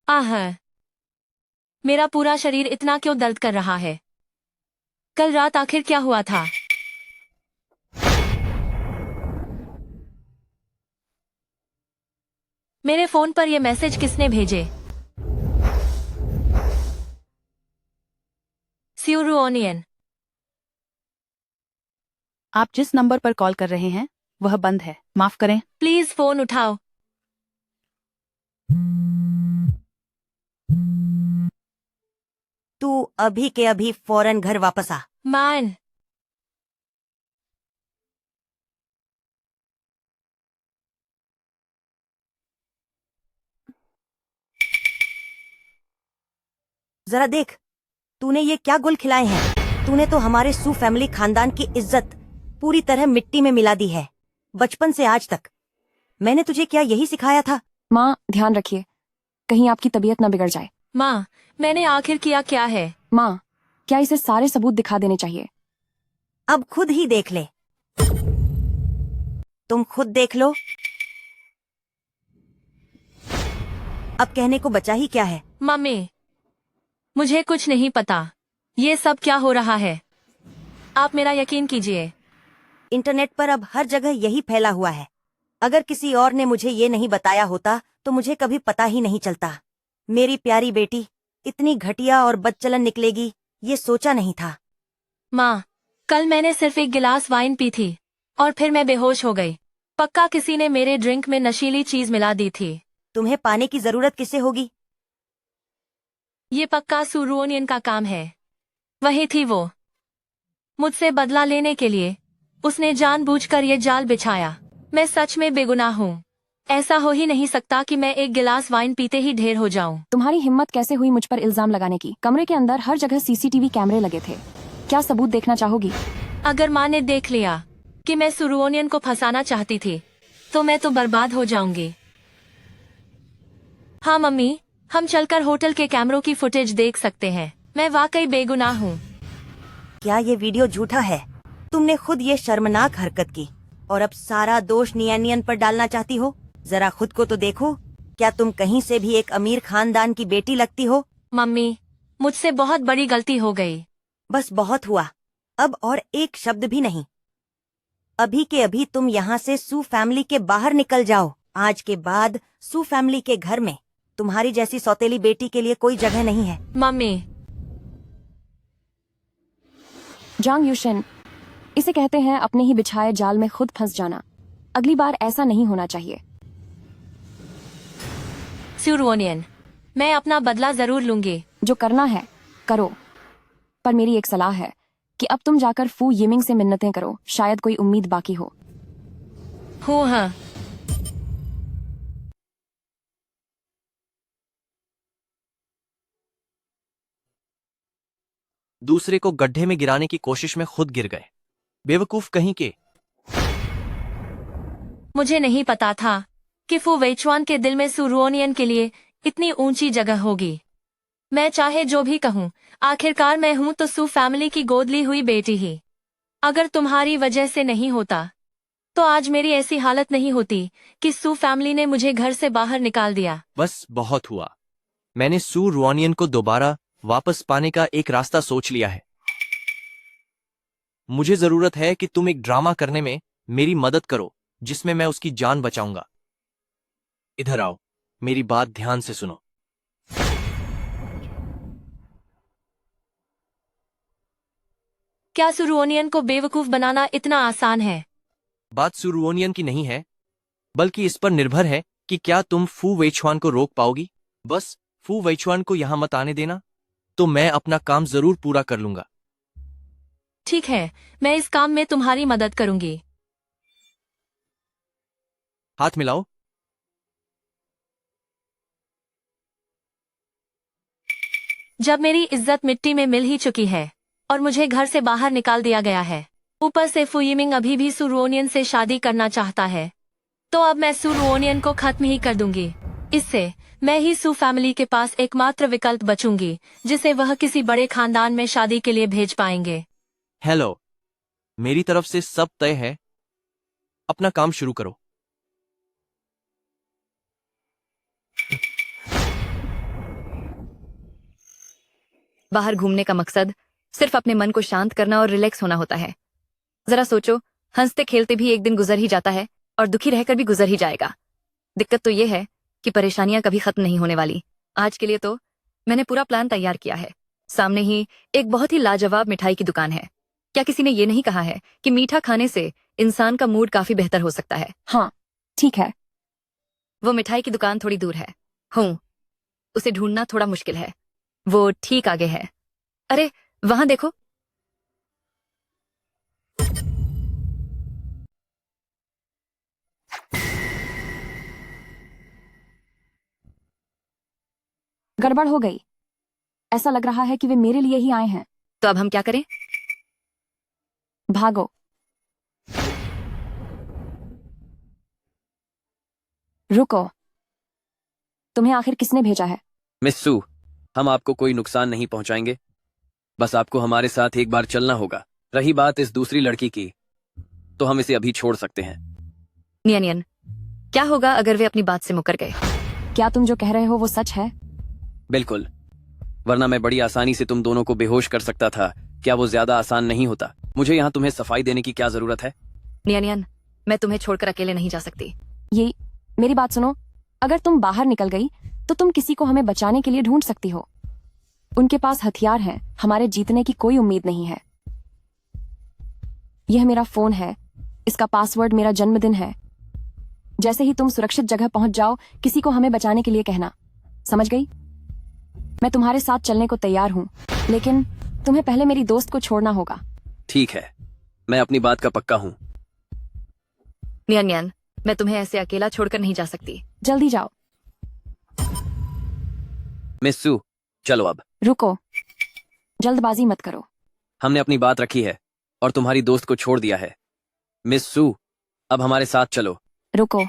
आह, मेरा पूरा शरीर इतना क्यों दर्द कर रहा है? कल रात आखिर क्या हुआ था? मेरे फोन पर यह मैसेज किसने भेजे? स्यूरुओनियन। आप जिस नंबर पर कॉल कर रहे हैं वह बंद है, माफ करें। प्लीज फोन उठाओ। तू अभी के अभी फौरन घर वापस आ। मैन, जरा देख, तूने ये क्या गुल खिलाए हैं। तूने तो हमारे सू फैमिली खानदान की इज्जत पूरी तरह मिट्टी में मिला दी है। बचपन से आज तक मैंने तुझे क्या यही सिखाया था? माँ, ध्यान रखिए, कहीं आपकी तबीयत न बिगड़ जाए। माँ, मैंने आखिर किया क्या है? माँ, क्या इसे सारे सबूत दिखा देने चाहिए? अब खुद ही देख ले। तुम खुद देख लो। अब कहने को बचा ही क्या है? मम्मी, मुझे कुछ नहीं पता। ये सब क्या हो रहा है? आप मेरा यकीन कीजिए। इंटरनेट पर अब हर जगह यही फैला हुआ है। अगर किसी और ने मुझे ये नहीं बताया होता तो मुझे कभी पता ही नहीं चलता। मेरी प्यारी बेटी इतनी घटिया और बदचलन निकलेगी ये सोचा नहीं था। माँ, कल मैंने सिर्फ एक गिलास वाइन पी थी और फिर मैं बेहोश हो गई। पक्का किसी ने मेरे ड्रिंक में नशीली चीज मिला दी थी। तुम्हें पाने की जरूरत किसे होगी? ये पक्का सुरुओनियन का काम है। वही थी वो। मुझसे बदला लेने के लिए उसने जानबूझकर ये जाल बिछाया। मैं सच में बेगुनाह हूँ। ऐसा हो ही नहीं सकता कि मैं एक गिलास वाइन पीते ही ढेर हो जाऊं। तुम्हारी हिम्मत कैसे हुई मुझ पर इल्जाम लगाने की? कमरे के अंदर हर जगह सीसीटीवी कैमरे लगे थे। क्या सबूत देखना चाहोगी? अगर माँ ने देख लिया कि मैं सुरुओनियन को फंसाना चाहती थी तो मैं तो बर्बाद हो जाऊंगी। हाँ मम्मी, हम चलकर होटल के कैमरों की फुटेज देख सकते हैं। मैं वाकई बेगुनाह हूँ। क्या ये वीडियो झूठा है? तुमने खुद ये शर्मनाक हरकत की और अब सारा दोष नियन पर डालना चाहती हो? जरा खुद को तो देखो। क्या तुम कहीं से भी एक अमीर खानदान की बेटी लगती हो? मम्मी, मुझसे बहुत बड़ी गलती हो गई। बस बहुत हुआ। अब और एक शब्द भी नहीं। अभी के अभी तुम यहाँ से सू फैमिली के बाहर निकल जाओ। आज के बाद सू फैमिली के घर में तुम्हारी जैसी सौतेली बेटी के लिए कोई जगह नहीं है। मम्मी, जांग यूशन, इसे कहते हैं अपने ही बिछाए जाल में खुद फंस जाना। अगली बार ऐसा नहीं होना चाहिए। सुरुओनियन, मैं अपना बदला जरूर लूंगी। जो करना है करो, पर मेरी एक सलाह है कि अब तुम जाकर फू यिमिंग से मिन्नतें करो। शायद कोई उम्मीद बाकी हो। हूँ हाँ। दूसरे को गड्ढे में गिराने की कोशिश में खुद गिर गए। बेवकूफ कहीं के। मुझे नहीं पता था कि फू वेचवान के दिल में सुरुओनियन के लिए इतनी ऊंची जगह होगी। मैं चाहे जो भी कहूँ, आखिरकार मैं हूँ तो सू फैमिली की गोद ली हुई बेटी ही। अगर तुम्हारी वजह से नहीं होता तो आज मेरी ऐसी हालत नहीं होती कि सू फैमिली ने मुझे घर से बाहर निकाल दिया। बस बहुत हुआ। मैंने सू रुओनियन को दोबारा वापस पाने का एक रास्ता सोच लिया है। मुझे जरूरत है कि तुम एक ड्रामा करने में मेरी मदद करो जिसमें मैं उसकी जान बचाऊंगा। इधर आओ, मेरी बात ध्यान से सुनो। क्या सुरुओनियन को बेवकूफ बनाना इतना आसान है? बात सुरुओनियन की नहीं है, बल्कि इस पर निर्भर है कि क्या तुम फू वेइचुआन को रोक पाओगी। बस फू वेइचुआन को यहां मत आने देना, तो मैं अपना काम जरूर पूरा कर लूंगा। ठीक है, मैं इस काम में तुम्हारी मदद करूंगी। हाथ मिलाओ। जब मेरी इज्जत मिट्टी में मिल ही चुकी है और मुझे घर से बाहर निकाल दिया गया है, ऊपर से फू यिमिंग अभी भी सुरुओनियन से शादी करना चाहता है, तो अब मैं सुरुओनियन को खत्म ही कर दूंगी। इससे मैं ही सू फैमिली के पास एकमात्र विकल्प बचूंगी जिसे वह किसी बड़े खानदान में शादी के लिए भेज पाएंगे। हेलो, मेरी तरफ से सब तय है, अपना काम शुरू करो। बाहर घूमने का मकसद सिर्फ अपने मन को शांत करना और रिलैक्स होना होता है। जरा सोचो, हंसते खेलते भी एक दिन गुजर ही जाता है और दुखी रहकर भी गुजर ही जाएगा। दिक्कत तो ये है कि परेशानियां कभी खत्म नहीं होने वाली। आज के लिए तो मैंने पूरा प्लान तैयार किया है। सामने ही एक बहुत ही लाजवाब मिठाई की दुकान है। क्या किसी ने ये नहीं कहा है कि मीठा खाने से इंसान का मूड काफी बेहतर हो सकता है? हाँ, ठीक है। वो मिठाई की दुकान थोड़ी दूर है। उसे ढूंढना थोड़ा मुश्किल है। वो ठीक आगे है। अरे वहां देखो। गड़बड़ हो गई। ऐसा लग रहा है कि वे मेरे लिए ही आए हैं। तो अब हम क्या करें? भागो। रुको, तुम्हें आखिर किसने भेजा है? मिस सू, हम आपको कोई नुकसान नहीं पहुंचाएंगे। बस आपको हमारे साथ एक बार चलना होगा। रही बात इस दूसरी लड़की की, तो हम इसे अभी छोड़ सकते हैं। नियन, क्या होगा अगर वे अपनी बात से मुकर गए? क्या तुम जो कह रहे हो वो सच है? बिल्कुल, वरना मैं बड़ी आसानी से तुम दोनों को बेहोश कर सकता था। क्या वो ज्यादा आसान नहीं होता? मुझे यहाँ तुम्हें सफाई देने की क्या जरूरत है? नियन, मैं तुम्हें छोड़कर अकेले नहीं जा सकती। ये मेरी बात सुनो। अगर तुम बाहर निकल गई तो तुम किसी को हमें बचाने के लिए ढूंढ सकती हो। उनके पास हथियार हैं। हमारे जीतने की कोई उम्मीद नहीं है। यह मेरा फोन है। इसका पासवर्ड मेरा जन्मदिन है। जैसे ही तुम सुरक्षित जगह पहुंच जाओ, किसी को हमें बचाने के लिए कहना। समझ गई? मैं तुम्हारे साथ चलने को तैयार हूं, लेकिन तुम्हें पहले मेरी दोस्त को छोड़ना होगा। ठीक है, मैं अपनी बात का पक्का हूँ। नियन, मैं तुम्हें ऐसे अकेला छोड़कर नहीं जा सकती। जल्दी जाओ। मिस सू, चलो अब। रुको, जल्दबाजी मत करो। हमने अपनी बात रखी है और तुम्हारी दोस्त को छोड़ दिया है। मिस सू, अब हमारे साथ चलो। रुको,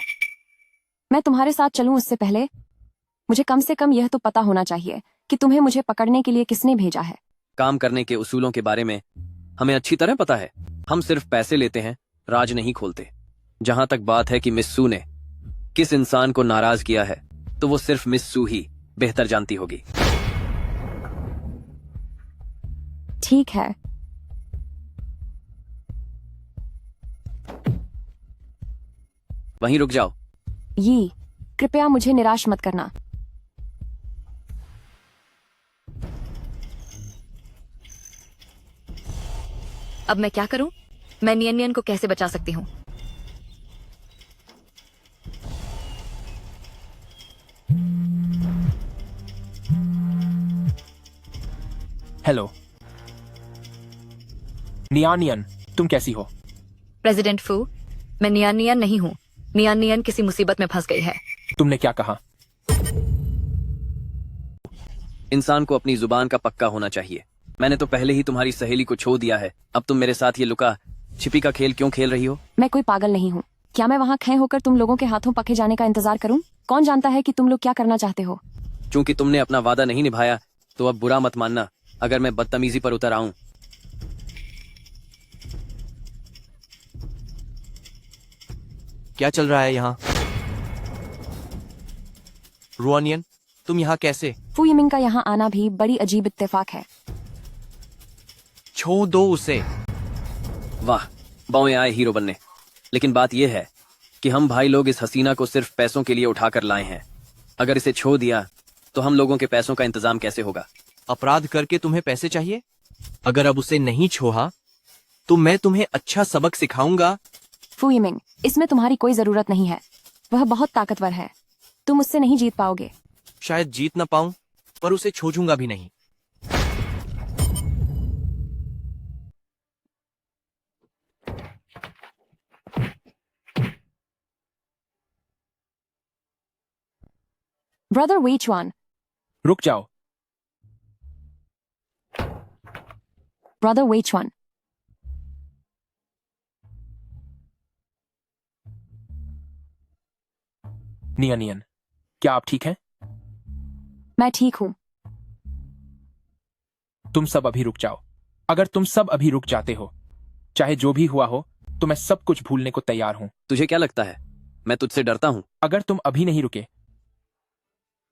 मैं तुम्हारे साथ चलूं उससे पहले मुझे कम से कम यह तो पता होना चाहिए कि तुम्हें मुझे पकड़ने के लिए किसने भेजा है। काम करने के उसूलों के बारे में हमें अच्छी तरह पता है। हम सिर्फ पैसे लेते हैं, राज नहीं खोलते। जहां तक बात है कि मिस सू ने किस इंसान को नाराज किया है, तो वो सिर्फ मिस सू ही बेहतर जानती होगी। ठीक है। वहीं रुक जाओ। ये कृपया मुझे निराश मत करना। अब मैं क्या करूं? मैं नियन को कैसे बचा सकती हूँ? हेलो नियानियन, तुम कैसी हो? प्रेसिडेंट फू, मैं नियन नहीं हूँ। नियन किसी मुसीबत में फंस गई है। तुमने क्या कहा? इंसान को अपनी जुबान का पक्का होना चाहिए। मैंने तो पहले ही तुम्हारी सहेली को छो दिया है। अब तुम मेरे साथ ये लुका छिपी का खेल क्यों खेल रही हो? मैं कोई पागल नहीं हूँ। क्या मैं वहाँ खड़े होकर तुम लोगों के हाथों पके जाने का इंतजार करूँ? कौन जानता है कि तुम लोग क्या करना चाहते हो। चूंकि तुमने अपना वादा नहीं निभाया, तो अब बुरा मत मानना अगर मैं बदतमीजी पर उतर आऊं। क्या चल रहा है यहाँ? रुआनियन, तुम यहाँ कैसे? फू यिमिंग का यहाँ आना भी बड़ी अजीब इत्तेफाक है। छोड़ दो उसे। वाह, बौएं आए हीरो बनने। लेकिन बात यह है कि हम भाई लोग इस हसीना को सिर्फ पैसों के लिए उठाकर लाए हैं। अगर इसे छोड़ दिया तो हम लोगों के पैसों का इंतजाम कैसे होगा? अपराध करके तुम्हें पैसे चाहिए? अगर अब उसे नहीं छोड़ा तो मैं तुम्हें अच्छा सबक सिखाऊंगा। फू यिमिंग, इसमें तुम्हारी कोई जरूरत नहीं है। वह बहुत ताकतवर है, तुम उससे नहीं जीत पाओगे। शायद जीत न पाऊं, पर उसे छोड़ूंगा भी नहीं। ब्रदर वेचुआन, रुक जाओ। ब्रदर वेचुआन, नियन, क्या आप ठीक हैं? मैं ठीक हूँ। तुम सब अभी रुक जाओ। अगर तुम सब अभी रुक जाते हो, चाहे जो भी हुआ हो, तो मैं सब कुछ भूलने को तैयार हूं। तुझे क्या लगता है मैं तुझसे डरता हूं? अगर तुम अभी नहीं रुके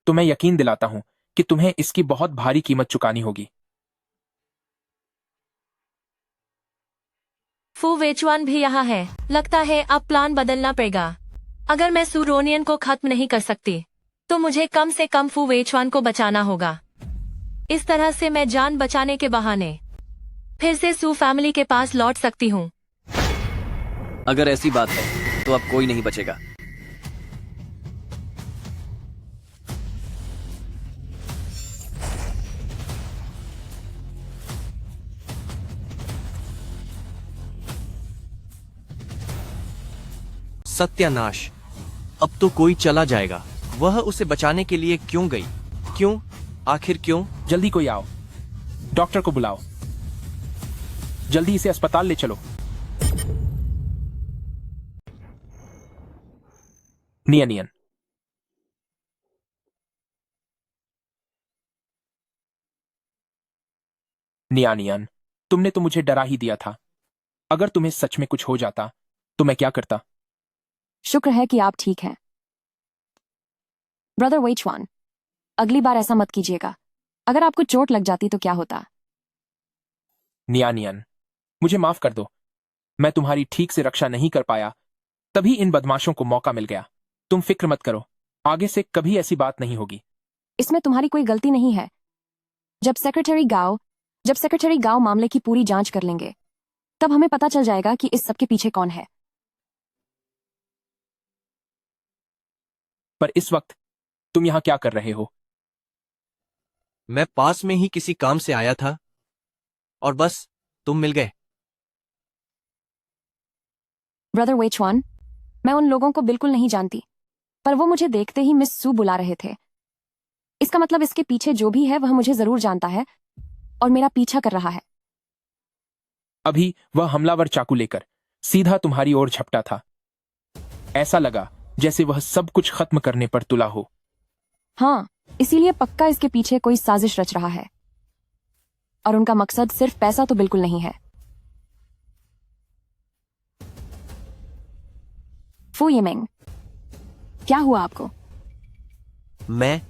तो मैं यकीन दिलाता हूं कि तुम्हें इसकी बहुत भारी कीमत चुकानी होगी। फू वेचुआन भी यहाँ है। लगता है अब प्लान बदलना पड़ेगा। अगर मैं सू रोनियन को खत्म नहीं कर सकती तो मुझे कम से कम फू वेचुआन को बचाना होगा। इस तरह से मैं जान बचाने के बहाने फिर से सू फैमिली के पास लौट सकती हूँ। अगर ऐसी बात है तो अब कोई नहीं बचेगा। सत्यानाश, अब तो कोई चला जाएगा। वह उसे बचाने के लिए क्यों गई? क्यों? आखिर क्यों? जल्दी कोई आओ, डॉक्टर को बुलाओ। जल्दी इसे अस्पताल ले चलो। नियन, नियन, तुमने तो मुझे डरा ही दिया था। अगर तुम्हें सच में कुछ हो जाता तो मैं क्या करता? शुक्र है कि आप ठीक हैं। ब्रदर वेचुआन, अगली बार ऐसा मत कीजिएगा। अगर आपको चोट लग जाती तो क्या होता? नियन, मुझे माफ कर दो। मैं तुम्हारी ठीक से रक्षा नहीं कर पाया, तभी इन बदमाशों को मौका मिल गया। तुम फिक्र मत करो, आगे से कभी ऐसी बात नहीं होगी। इसमें तुम्हारी कोई गलती नहीं है। जब सेक्रेटरी गांव मामले की पूरी जांच कर लेंगे, तब हमें पता चल जाएगा कि इस सब के पीछे कौन है। पर इस वक्त तुम यहां क्या कर रहे हो? मैं पास में ही किसी काम से आया था और बस तुम मिल गए। ब्रदर वेचुआन, मैं उन लोगों को बिल्कुल नहीं जानती, पर वो मुझे देखते ही मिस सू बुला रहे थे। इसका मतलब इसके पीछे जो भी है वह मुझे जरूर जानता है और मेरा पीछा कर रहा है। अभी वह हमलावर चाकू लेकर सीधा तुम्हारी ओर झपटा था। ऐसा लगा जैसे वह सब कुछ खत्म करने पर तुला हो। हाँ, इसीलिए पक्का इसके पीछे कोई साजिश रच रहा है, और उनका मकसद सिर्फ पैसा तो बिल्कुल नहीं है। फू यिमिंग, क्या हुआ आपको? मैं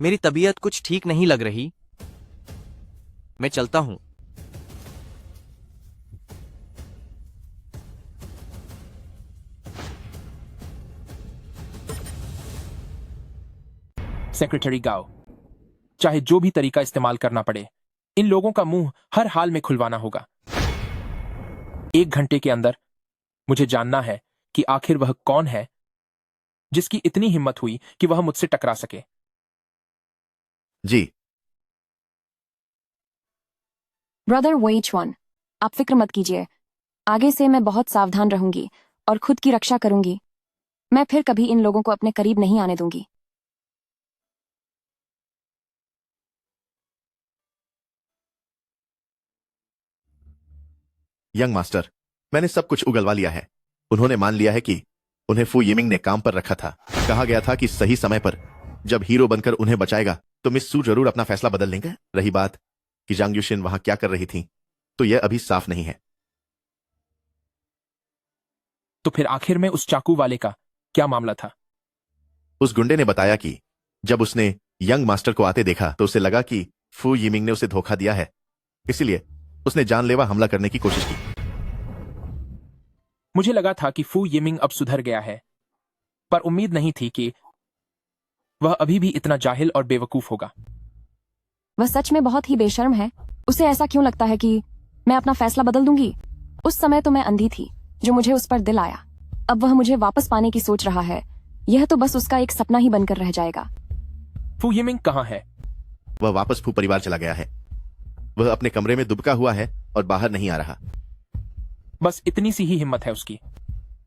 मेरी तबीयत कुछ ठीक नहीं लग रही। मैं चलता हूं। सेक्रेटरी गाओ, चाहे जो भी तरीका इस्तेमाल करना पड़े, इन लोगों का मुंह हर हाल में खुलवाना होगा। 1 घंटे के अंदर मुझे जानना है कि आखिर वह कौन है जिसकी इतनी हिम्मत हुई कि वह मुझसे टकरा सके। जी। ब्रदर वेचुआन, आप फिक्र मत कीजिए। आगे से मैं बहुत सावधान रहूंगी और खुद की रक्षा करूंगी। मैं फिर कभी इन लोगों को अपने करीब नहीं आने दूंगी। यंग मास्टर, मैंने सब कुछ उगलवा लिया है। उन्होंने मान लिया है कि उन्हें फू यिमिंग ने काम पर रखा था। कहा गया था कि सही समय पर जब हीरो बनकर उन्हें बचाएगा तो मिस सू जरूर अपना फैसला बदल लेंगे। रही बात कि जांग युशिन वहां क्या कर रही थी, तो यह अभी साफ नहीं है। तो फिर आखिर में उस चाकू वाले का क्या मामला था? उस गुंडे ने बताया कि जब उसने यंग मास्टर को आते देखा तो उसे लगा कि फू यिमिंग ने उसे धोखा दिया है, इसीलिए उसने जानलेवा हमला करने की कोशिश की। मुझे लगा था कि फू यिमिंग अब सुधर गया है, पर उम्मीद नहीं थी कि वह अभी भी इतना जाहिल और बेवकूफ होगा। वह सच में बहुत ही बेशर्म है। उसे ऐसा क्यों लगता है कि मैं अपना फैसला बदल दूंगी? उस समय तो मैं अंधी थी जो मुझे उस पर दिल आया। अब वह मुझे वापस पाने की सोच रहा है। यह तो बस उसका एक सपना ही बनकर रह जाएगा। फू यिमिंग कहाँ है? वह वापस फू परिवार चला गया है। वह अपने कमरे में दुबका हुआ है और बाहर नहीं आ रहा। बस इतनी सी ही हिम्मत है उसकी।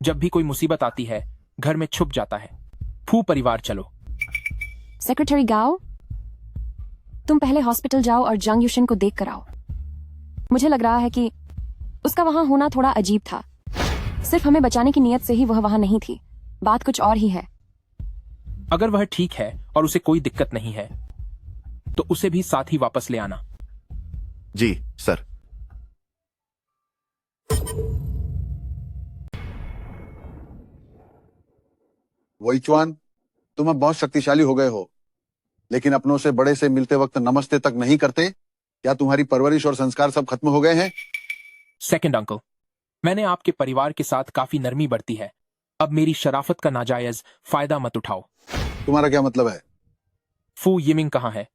जब भी कोई मुसीबत आती है घर में छुप जाता है। फू परिवार चलो। सेक्रेटरी गाओ, तुम पहले हॉस्पिटल जाओ और जंग युशन को देख कर आओ। मुझे लग रहा है कि उसका वहां होना थोड़ा अजीब था। सिर्फ हमें बचाने की नीयत से ही वह वहां नहीं थी। बात कुछ और ही है। अगर वह ठीक है और उसे कोई दिक्कत नहीं है तो उसे भी साथ ही वापस ले आना। जी सर। वोइचुआन, तुम अब बहुत शक्तिशाली हो गए हो, लेकिन अपनों से बड़े से मिलते वक्त नमस्ते तक नहीं करते। क्या तुम्हारी परवरिश और संस्कार सब खत्म हो गए हैं? सेकंड अंकल, मैंने आपके परिवार के साथ काफी नरमी बरती है। अब मेरी शराफत का नाजायज फायदा मत उठाओ। तुम्हारा क्या मतलब है? फू यिमिंग कहाँ है?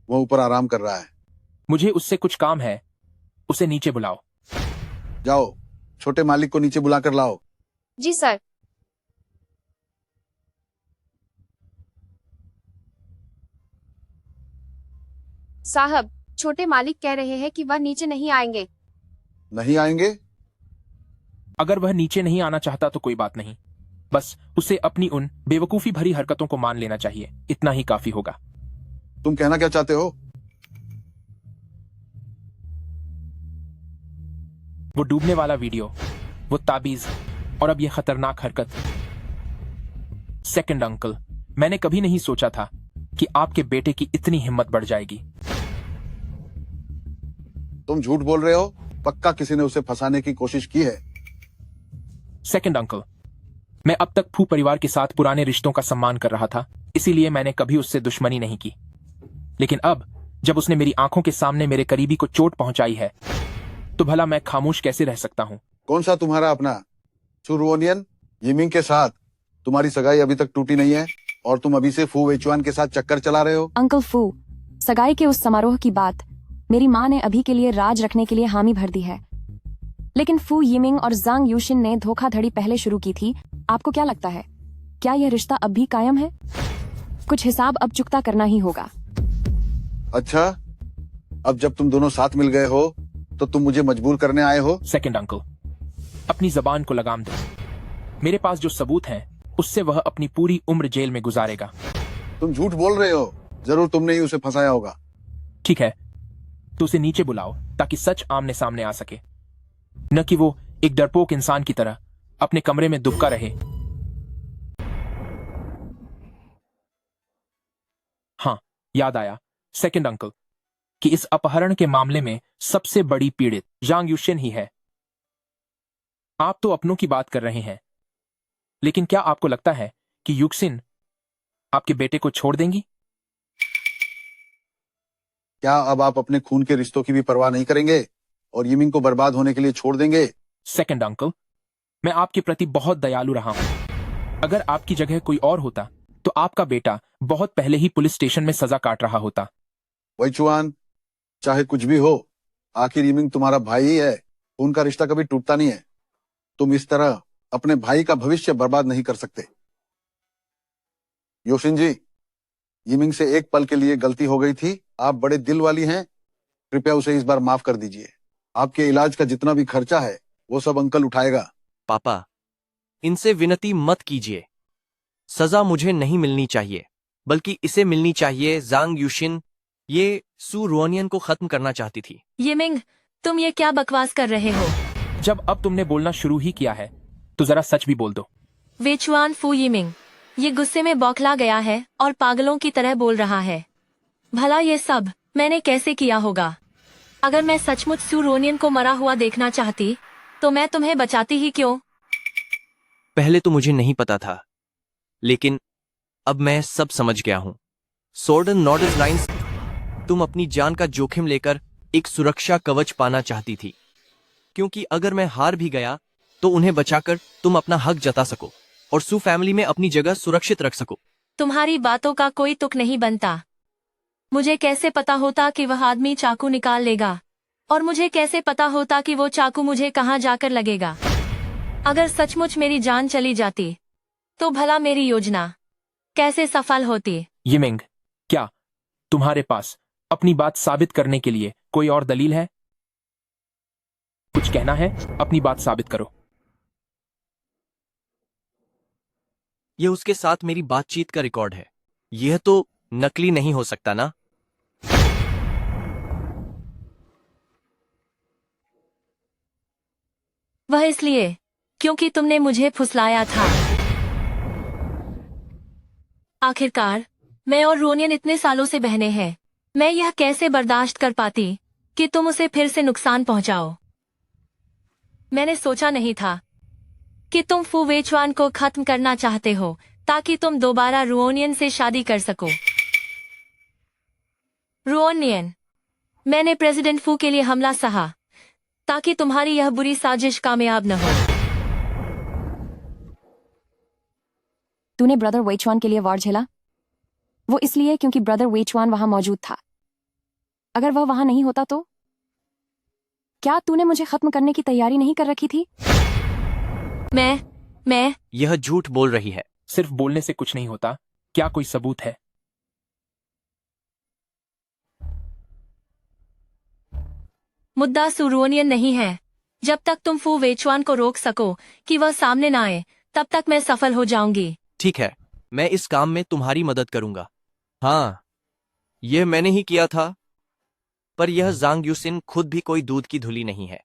वो ऊपर आराम कर रहा है। मुझे उससे कुछ काम है। उसे नीचे बुलाओ। जाओ, छोटे मालिक को नीचे बुलाकर लाओ। जी सर। साहब, छोटे मालिक कह रहे हैं कि वह नीचे नहीं आएंगे। नहीं आएंगे? अगर वह नीचे नहीं आना चाहता तो कोई बात नहीं। बस उसे अपनी उन बेवकूफी भरी हरकतों को मान लेना चाहिए। इतना ही काफी होगा। तुम कहना क्या चाहते हो? वो डूबने वाला वीडियो, वो ताबीज और अब ये खतरनाक हरकत। सेकंड अंकल, मैंने कभी नहीं सोचा था कि आपके बेटे की इतनी हिम्मत बढ़ जाएगी। तुम झूठ बोल रहे हो। पक्का किसी ने उसे फंसाने की कोशिश की है। सेकंड अंकल, मैं अब तक फू परिवार के साथ पुराने रिश्तों का सम्मान कर रहा था, इसीलिए मैंने कभी उससे दुश्मनी नहीं की। लेकिन अब जब उसने मेरी आंखों के सामने मेरे करीबी को चोट पहुंचाई है तो भला मैं खामोश कैसे रह सकता हूं? कौन सा तुम्हारा अपना? सुरुओनियन यिमिंग के साथ तुम्हारी सगाई अभी तक टूटी नहीं है और तुम अभी से फू वेचुआन के साथ चक्कर चला रहे हो। अंकल फू, सगाई के उस समारोह की बात मेरी माँ ने अभी के लिए राज रखने के लिए हामी भर दी है। लेकिन फू यिमिंग और जांग यूशिन ने धोखाधड़ी पहले शुरू की थी। आपको क्या लगता है, क्या यह रिश्ता अब भी कायम है? कुछ हिसाब अब चुकता करना ही होगा। अच्छा, अब जब तुम दोनों साथ मिल गए हो तो तुम मुझे मजबूर करने आए हो? सेकंड अंकल, अपनी जबान को लगाम दो। मेरे पास जो सबूत हैं उससे वह अपनी पूरी उम्र जेल में गुजारेगा। तुम झूठ बोल रहे हो। जरूर तुमने ही उसे फंसाया होगा। ठीक है, तो उसे नीचे बुलाओ ताकि सच आमने सामने आ सके, न कि वो एक डरपोक इंसान की तरह अपने कमरे में दुबका रहे। हाँ, याद आया सेकंड अंकल कि इस अपहरण के मामले में सबसे बड़ी पीड़ित जांग युशिन ही है। आप तो अपनों की बात कर रहे हैं, लेकिन क्या आपको लगता है कि युक्सिन आपके बेटे को छोड़ देंगी? क्या अब आप अपने खून के रिश्तों की भी परवाह नहीं करेंगे और यिमिंग को बर्बाद होने के लिए छोड़ देंगे? सेकंड अंकल, मैं आपके प्रति बहुत दयालु रहा हूं। अगर आपकी जगह कोई और होता तो आपका बेटा बहुत पहले ही पुलिस स्टेशन में सजा काट रहा होता। वोइचुआन, चाहे कुछ भी हो, आखिर यिमिंग तुम्हारा भाई ही है। उनका रिश्ता कभी टूटता नहीं है। तुम इस तरह अपने भाई का भविष्य बर्बाद नहीं कर सकते। योशिन जी, यिमिंग से एक पल के लिए गलती हो गई थी। आप बड़े दिल वाली हैं, कृपया उसे इस बार माफ कर दीजिए। आपके इलाज का जितना भी खर्चा है वो सब अंकल उठाएगा। पापा, इनसे विनती मत कीजिए। सजा मुझे नहीं मिलनी चाहिए, बल्कि इसे मिलनी चाहिए। जांग युशिन ये सू रुओनियन को खत्म करना चाहती थी। यिमिंग, तुम ये क्या बकवास कर रहे हो? जब अब तुमने बोलना शुरू ही किया है तो जरा सच भी बोल दो। वेचुआन फू यिमिंग ये गुस्से में बौखला गया है और पागलों की तरह बोल रहा है। भला ये सब मैंने कैसे किया होगा? अगर मैं सचमुच सू रोनियन को मरा हुआ देखना चाहती तो मैं तुम्हें बचाती ही क्यों? पहले तो मुझे नहीं पता था, लेकिन अब मैं सब समझ गया हूं। स्वॉर्ड एंड नॉर्डर्स लाइन्स, तुम अपनी जान का जोखिम लेकर एक सुरक्षा कवच पाना चाहती थी, क्योंकि अगर मैं हार भी गया तो उन्हें बचाकर तुम अपना हक जता सको। और सू फैमिली में अपनी जगह सुरक्षित रख सको। तुम्हारी बातों का कोई तुक नहीं बनता। मुझे कैसे पता होता कि वह आदमी चाकू निकाल लेगा, और मुझे कैसे पता होता कि वो चाकू मुझे कहाँ जाकर लगेगा। अगर सचमुच मेरी जान चली जाती तो भला मेरी योजना कैसे सफल होती। यिमिंग, क्या तुम्हारे पास अपनी बात साबित करने के लिए कोई और दलील है? कुछ कहना है? अपनी बात साबित करो। यह उसके साथ मेरी बातचीत का रिकॉर्ड है। यह तो नकली नहीं हो सकता ना? वह इसलिए क्योंकि तुमने मुझे फुसलाया था। आखिरकार मैं और रोनियन इतने सालों से बहने हैं। मैं यह कैसे बर्दाश्त कर पाती कि तुम उसे फिर से नुकसान पहुंचाओ। मैंने सोचा नहीं था कि तुम फू वेचवान को खत्म करना चाहते हो ताकि तुम दोबारा रुओनियन से शादी कर सको। रुओनियन, मैंने प्रेसिडेंट फू के लिए हमला सहा ताकि तुम्हारी यह बुरी साजिश कामयाब न हो। तूने ब्रदर वेचवान के लिए वार झेला, वो इसलिए क्योंकि ब्रदर वेचवान वहां मौजूद था। अगर वह वहां नहीं होता तो क्या तूने मुझे खत्म करने की तैयारी नहीं कर रखी थी? मैं यह झूठ बोल रही है। सिर्फ बोलने से कुछ नहीं होता। क्या कोई सबूत है? मुद्दा सुरुओनियन नहीं है। जब तक तुम फू वेचवान को रोक सको कि वह सामने ना आए, तब तक मैं सफल हो जाऊंगी। ठीक है, मैं इस काम में तुम्हारी मदद करूंगा। हाँ, यह मैंने ही किया था, पर यह जांग यूसिन खुद भी कोई दूध की धुली नहीं है।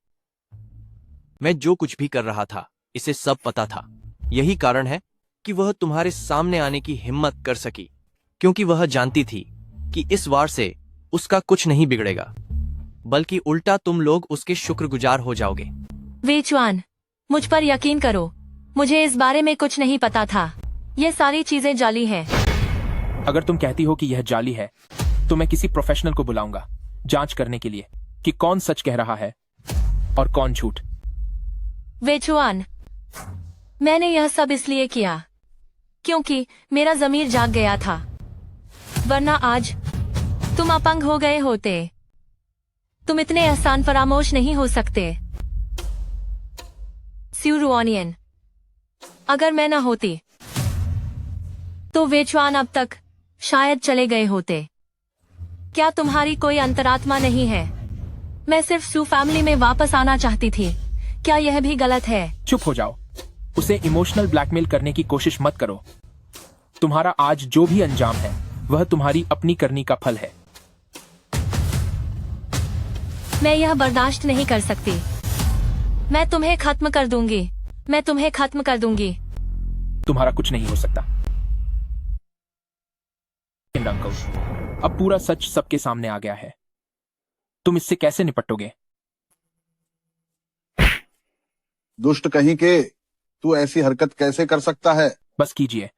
मैं जो कुछ भी कर रहा था, इसे सब पता था। यही कारण है कि वह तुम्हारे सामने आने की हिम्मत कर सकी, क्योंकि वह जानती थी कि इस वार से उसका कुछ नहीं बिगड़ेगा, बल्कि उल्टा तुम लोग उसके शुक्रगुजार हो जाओगे। वेचवान, मुझ पर यकीन करो, मुझे इस बारे में कुछ नहीं पता था। ये सारी चीजें जाली हैं। अगर तुम कहती हो कि यह जाली है, तो मैं किसी प्रोफेशनल को बुलाऊंगा जांच करने के लिए कि कौन सच कह रहा है और कौन झूठ। वेचवान, मैंने यह सब इसलिए किया क्योंकि मेरा ज़मीर जाग गया था, वरना आज तुम अपंग हो गए होते। तुम इतने आसान फरामोश नहीं हो सकते। स्यूरुओनियन, अगर मैं ना होती तो वेचवान अब तक शायद चले गए होते। क्या तुम्हारी कोई अंतरात्मा नहीं है? मैं सिर्फ सू फैमिली में वापस आना चाहती थी। क्या यह भी गलत है? चुप हो जाओ। उसे इमोशनल ब्लैकमेल करने की कोशिश मत करो। तुम्हारा आज जो भी अंजाम है, वह तुम्हारी अपनी करनी का फल है। मैं यह बर्दाश्त नहीं कर सकती। मैं तुम्हें खत्म कर दूंगी। मैं तुम्हें खत्म कर दूंगी। तुम्हारा कुछ नहीं हो सकता। अंकल, अब पूरा सच सबके सामने आ गया है। तुम इससे कैसे निपटोगे? दुष्ट कहीं के, तू ऐसी हरकत कैसे कर सकता है? बस कीजिए।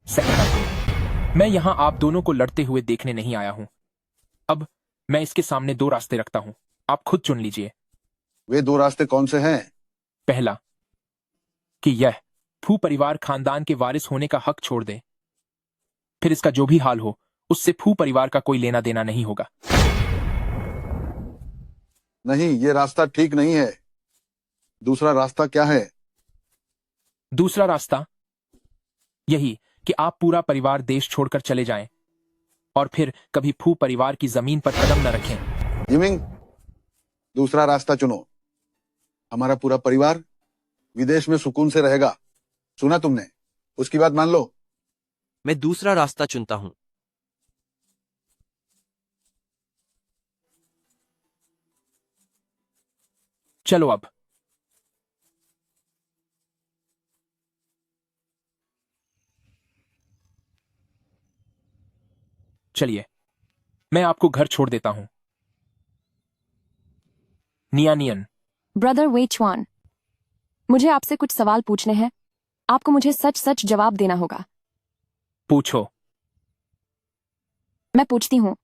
सेकंड अंकल, मैं यहां आप दोनों को लड़ते हुए देखने नहीं आया हूं। अब मैं इसके सामने दो रास्ते रखता हूं, आप खुद चुन लीजिए। वे दो रास्ते कौन से हैं? पहला, कि यह फू परिवार खानदान के वारिस होने का हक छोड़ दे। फिर इसका जो भी हाल हो, उससे फू परिवार का कोई लेना देना नहीं होगा। नहीं, ये रास्ता ठीक नहीं है। दूसरा रास्ता क्या है? दूसरा रास्ता यही कि आप पूरा परिवार देश छोड़कर चले जाएं और फिर कभी फू परिवार की जमीन पर कदम न रखें। जिमिंग, दूसरा रास्ता चुनो। हमारा पूरा परिवार विदेश में सुकून से रहेगा। सुना तुमने? उसकी बात मान लो। मैं दूसरा रास्ता चुनता हूं। चलो अब। चलिए, मैं आपको घर छोड़ देता हूं। नियानियन, ब्रदर वेचवान, मुझे आपसे कुछ सवाल पूछने हैं। आपको मुझे सच सच जवाब देना होगा। पूछो। मैं पूछती हूँ,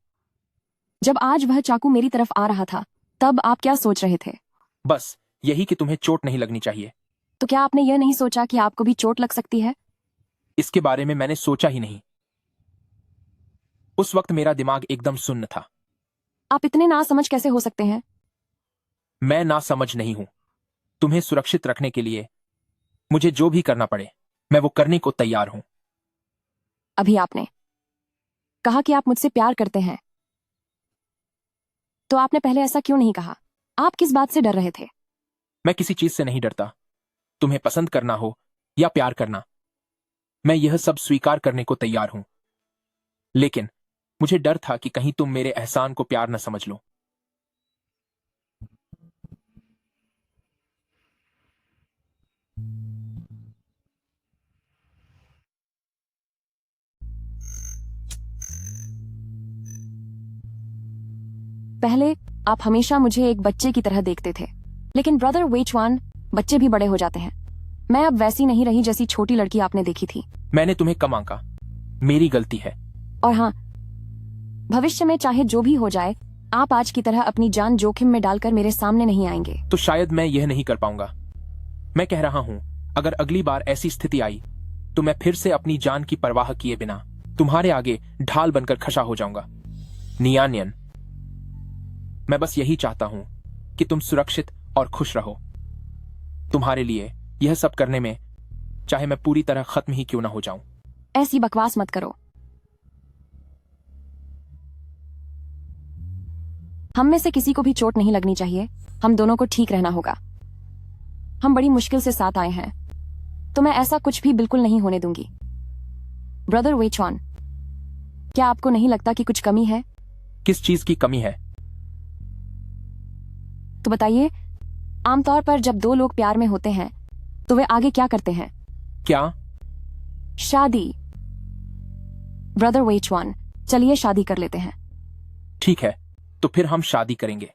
जब आज वह चाकू मेरी तरफ आ रहा था, तब आप क्या सोच रहे थे? बस यही कि तुम्हें चोट नहीं लगनी चाहिए। तो क्या आपने यह नहीं सोचा कि आपको भी चोट लग सकती है? इसके बारे में मैंने सोचा ही नहीं। उस वक्त मेरा दिमाग एकदम सुन्न था। आप इतने नासमझ कैसे हो सकते हैं? मैं ना समझ नहीं हूं। तुम्हें सुरक्षित रखने के लिए मुझे जो भी करना पड़े मैं वो करने को तैयार हूं। अभी आपने कहा कि आप मुझसे प्यार करते हैं, तो आपने पहले ऐसा क्यों नहीं कहा? आप किस बात से डर रहे थे? मैं किसी चीज से नहीं डरता। तुम्हें पसंद करना हो या प्यार करना, मैं यह सब स्वीकार करने को तैयार हूं। लेकिन मुझे डर था कि कहीं तुम मेरे एहसान को प्यार न समझ लो। पहले आप हमेशा मुझे एक बच्चे की तरह देखते थे, लेकिन ब्रदर वेचवान, बच्चे भी बड़े हो जाते हैं। मैं अब वैसी नहीं रही जैसी छोटी लड़की आपने देखी थी। मैंने तुम्हें कम आंका, मेरी गलती है। और हाँ, भविष्य में चाहे जो भी हो जाए, आप आज की तरह अपनी जान जोखिम में डालकर मेरे सामने नहीं आएंगे। तो शायद मैं यह नहीं कर पाऊंगा। मैं कह रहा हूं, अगर अगली बार ऐसी स्थिति आई तो मैं फिर से अपनी जान की परवाह किए बिना तुम्हारे आगे ढाल बनकर खड़ा हो जाऊंगा। नियानियन, मैं बस यही चाहता हूं कि तुम सुरक्षित और खुश रहो। तुम्हारे लिए यह सब करने में चाहे मैं पूरी तरह खत्म ही क्यों ना हो जाऊं। ऐसी बकवास मत करो। हम में से किसी को भी चोट नहीं लगनी चाहिए। हम दोनों को ठीक रहना होगा। हम बड़ी मुश्किल से साथ आए हैं, तो मैं ऐसा कुछ भी बिल्कुल नहीं होने दूंगी। ब्रदर वेचवान, क्या आपको नहीं लगता कि कुछ कमी है? किस चीज की कमी है? तो बताइए। आमतौर पर जब दो लोग प्यार में होते हैं तो वे आगे क्या करते हैं? क्या? शादी। ब्रदर वेचवान, चलिए शादी कर लेते हैं। ठीक है, तो फिर हम शादी करेंगे।